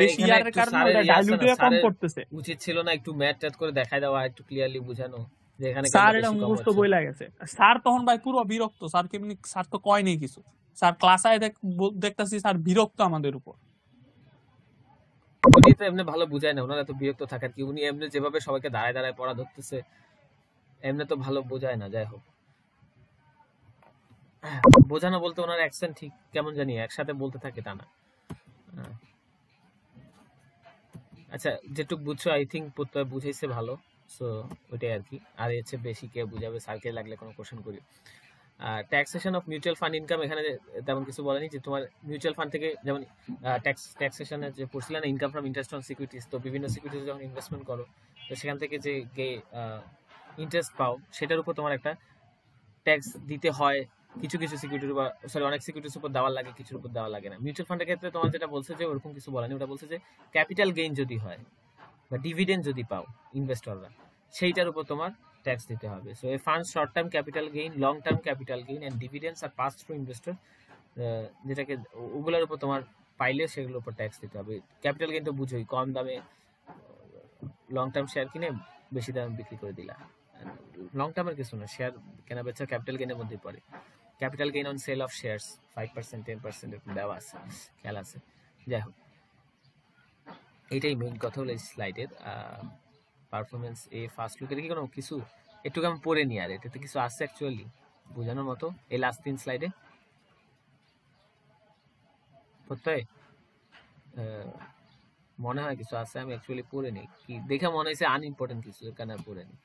বেশি ইয়ারের কারণে ওটা ডাইলুট হয়ে কম করতেছে। উচিত ছিল না একটু ম্যাথ ট্যাথ করে দেখাই দেওয়া, একটু ক্লিয়ারলি বোঝানো যে এখানে স্যার এটা মুখস্থ বই লাগেছে। স্যার তখন ভাই পুরো বিরক্ত, স্যার কেমনি, স্যার তো কয় নেই কিছু, স্যার ক্লাসে দেখতেছি স্যার বিরক্ত আমাদের উপর। উনি তো এমনি ভালো বুঝায় না, ওনারা তো বিরক্ত থাকার কি, উনি এমনি যেভাবে সবাইকে দাঁড়ায় দাঁড়ায় পড়া ধরতেছে এমনি তো ভালো বোঝায় না। যাই হোক, বোঝানো বলতে ওনার অ্যাকসেন্ট ঠিক কেমন জানি একসাথে বলতে থাকে তা না। আচ্ছা যেটুক বুঝছো আই থিঙ্ক বুঝাইছে ভালো, সো ওইটাই আর কি, আর এর চেয়ে বেশি কে বুঝাবে, স্যারকে লাগলে কোনো কোশ্চেন করি। Taxation of mutual fund income, এখানে তেমন কিছু বলেনি, যে তোমার মিউচুয়াল ফান্ড থেকে যেমন ট্যাক্সেশনে যে পড়ছিলেন না, income from interest on securities, তো বিভিন্ন সিকিউরিটিজ যখন ইনভেস্টমেন্ট করো তো সেখান থেকে যে ইন্টারেস্ট পাও সেটার উপর তোমার একটা ট্যাক্স দিতে হয়, কিছু কিছু সিকিউরিটির উপর, সরি অনেক সিকিউরিটির উপর দেওয়া লাগে, কিছুর উপর দেওয়া লাগে না। মিউচুয়াল ফান্ডের ক্ষেত্রে তোমার যেটা বলছে যে ওরকম কিছু বলেনি, ওটা বলছে যে ক্যাপিটাল গেইন যদি হয় বা ডিভিডেন্ড যদি পাও ইনভেস্টররা, সেইটার উপর তোমার ট্যাক্স দিতে হবে। So a fund short term capital gain, long term capital gain and dividends are pass through investor, যেটাকে ওগুলোর উপর তোমার পাইলে সেগুলোর উপর ট্যাক্স দিতে হবে। ক্যাপিটাল গেইন তো বুঝোই, কম দামে লং টার্ম শেয়ার কিনে বেশি দামে বিক্রি করে দিলা। লং টার্মের কিছু না, শেয়ার কেনা বেচা ক্যাপিটাল গেইনের মধ্যে পড়ে। Capital gain on sell of shares 5% 10% এরকম দেওয়া আছে, খেয়াল আছে। যাই হোক, এইটাই মেইন কথা হলো এই স্লাইডের। পারফরমেন্স এ ফার্স্ট লুকের কি কোনো কিছু একটু আমি পড়ে নিই, আর এটাতে কিছু আছে অ্যাকচুয়ালি বোঝানোর মতো। এই লাস্ট 3 স্লাইডে প্রত্যয় মনে হয় কিছু আছে, আমি অ্যাকচুয়ালি পড়ে নিই, কি দেখে মনে হয়েছে আনইম্পর্টেন্ট কিছু, এখানে আর পড়ে নিই।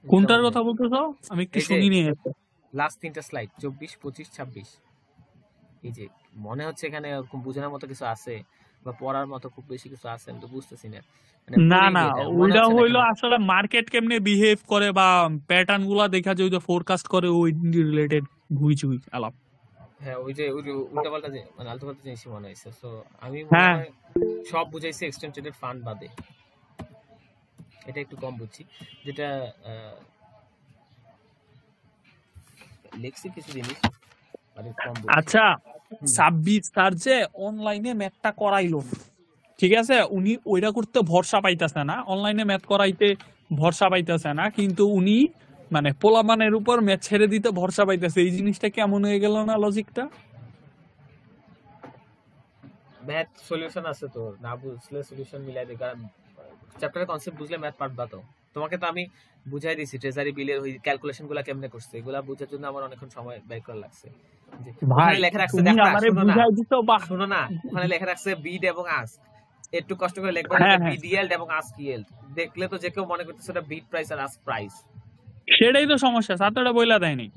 কোনটার কথা বলতেছো আমি একটু শুনি নি। লাস্ট 3টা স্লাইড 24, 25, 26, এই যে মনে হচ্ছে এখানে এরকম বোঝানোর মতো কিছু আছে বা পড়ার মতো খুব বেশি কিছু আছে, আমি তো বুঝতেছি না। না না, ওইটা হইলো আসলে মার্কেট কেমনে বিহেভ করে বা প্যাটার্ন গুলা দেখা যায়, ওই ফোরকাস্ট করে, ওই রিলেটেড ঘুই চুই আলাপ। হ্যাঁ, ওই যে উল্টাপাল্টা যে মানে আলতোপালতা জিনিসই মনে হয়েছে। সো আমি মনে হয় সব বুঝাইছি এক্সচেঞ্জ ট্রেডেড ফান্ড বাদে, এটা একটু কম বুঝছি। যেটা লেখছি কিছু জিনিস মানে কম বুঝছি। আচ্ছা, 26 তার যে অনলাইনে ম্যাথটা করাইলো, ঠিক আছে, উনি ওইটা করতে ভরসা পাইতেছে না, অনলাইনে ম্যাথ করাইতে ভরসা পাইতেছে না, কিন্তু উনি মানে পোলামানের উপর ম্যাথ ছেড়ে দিতে ভরসা পাইতেছে। এই জিনিসটা কেমন হয়ে গেল না লজিকটা? ম্যাথ সলিউশন আছে তো, না বুঝলে সলিউশন মিলাই দে, কারণ চ্যাপ্টারের কনসেপ্ট বুঝলে ম্যাথ পারবা তো। তোমাকে তো আমি বুঝাই দিছি ট্রেজারি বিলের ওই ক্যালকুলেশনগুলো কেমনে করছে, এগুলা বোঝার জন্য আমার অনেকক্ষণ সময় ব্যয় করা লাগছে। ভাই লেখা রাখছে, তুমি আমারে বুঝাই দিছো বা শোনো না, ওখানে লেখা রাখছে বিড এবং আস্ক, একটু কষ্ট করে লিখবা বিড ইয়েল্ড এবং আস্ক ইয়েল্ড, দেখলে তো যে কেউ মনে করতেছে এটা বিড প্রাইস আর আস্ক প্রাইস। সেটাই তো সমস্যা, সাতটা বইলা দেয়নি।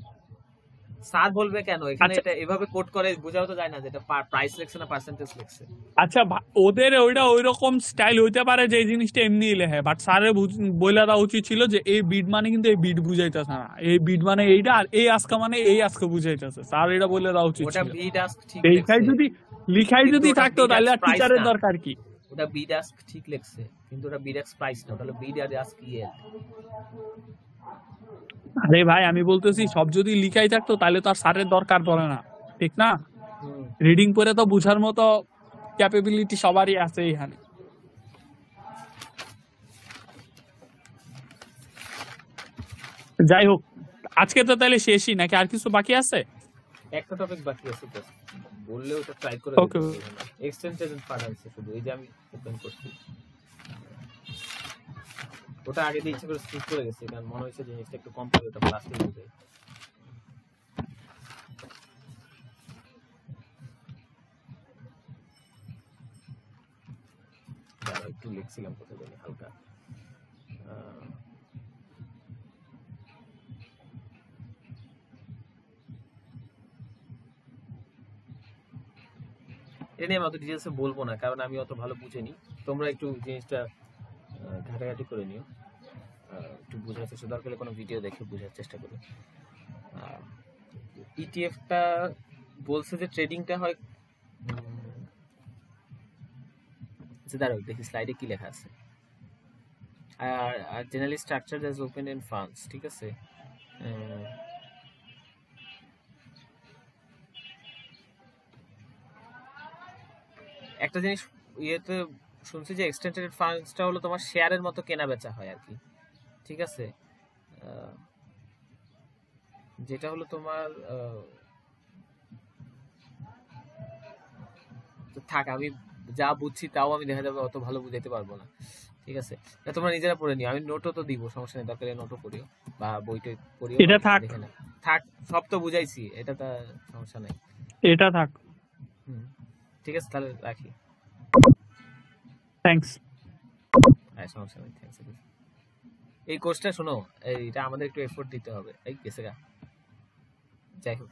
স্যার বলবে কেন এখানে এটা এভাবে কোড করে, বোঝাও তো যায় না যে এটা প্রাইস লেখছে না পার্সেন্টেজ লেখছে। আচ্ছা, ওদের ওইটা ওইরকম স্টাইল হইতে পারে যে এই জিনিসটা এমনি লেখে, বাট স্যারের বইলা দেওয়া উচিত ছিল যে এই বিড মানে কিন্তু এই বিড বুঝাইতেছে না, এই বিড মানে এইটা, আর এই আজকা মানে এই আজকা বুঝাইতেছে। স্যার এটা বলে দেওয়া উচিত ছিল। ওটা বিড আস্ক ঠিক লিখাই যদি লিখাই যদি থাকতো তাহলে আর টিচারের দরকার কি? ওটা বিড আস্ক ঠিক লেখছে, কিন্তু ওটা বিড আস্ক প্রাইস না, ওটা হলো বিড আর আস্ক ইয়েল্ড। আরে ভাই, আমি বলতেছি সব যদি লিখাই থাকতো তাহলে তো আর স্যারের দরকার পড়ে না, ঠিক না? রিডিং করে তো বুঝার মতো ক্যাপাবিলিটি সবারই আছে এখানে। যাই হোক, আজকে তো তাহলে শেষই নাকি আর কিছু বাকি আছে? একটা টপিক বাকি আছে, তো বললে ওটা ট্রাই করে ওকে, এক্সচেঞ্জ ট্রেডেড ফান্ড আছে শুধু, এই যে আমি ওপেন করছি ওটা আগে দিয়ে ইচ্ছা করে স্কিপ করে গেছি, কারণ মনে হয়েছে জিনিসটা একটু কমপ্লিকেটেড, ওটা প্লাস্টিক বুঝে। একটু লিখছিলাম কোথায় জানি হালকা, এটা নিয়ে আমি অত ডিটেলসে বলবো না, কারণ আমি অত ভালো বুঝিনি। তোমরা একটু জিনিসটা ঘাটাঘাটি করে নিও, একটু বোঝার চেষ্টা, দরকার হলে কোনো ভিডিও দেখে বোঝার চেষ্টা করো। ইটিএফটা বলছে যে ট্রেডিংটা হয়, দাঁড়াও দেখি স্লাইডে কি লেখা আছে। Are generally structure as open end funds, ঠিক আছে। একটা জিনিস ইয়েতে শুনছি যে এক্সচেঞ্জ ট্রেডেড ফান্ডসটা হলো তোমার শেয়ারের মতো কেনা বেচা হয় আর কি, ঠিক আছে। যেটা হলো তোমার থাক, আমি যা বুঝছি তাও আমি দেখা যাবে অত ভালো বুঝাইতে পারবো না, ঠিক আছে। তোমরা নিজেরা পড়ে নিও, আমি নোটও তো দিব, সমস্যা নেই, দরকার নোটও পড়িও বা বইটা পড়িও, এটা থাক থাক, সব তো বুঝাইছি, এটা তো সমস্যা নাই, এটা থাক। ঠিক আছে, তাহলে রাখি। থ্যাঙ্কস। সমস্যা নেই, থ্যাঙ্কস। এই কোর্সটা শোনো, এটা আমাদের একটু এফোর্ট দিতে হবে, এই গেছে গা, যাই হোক।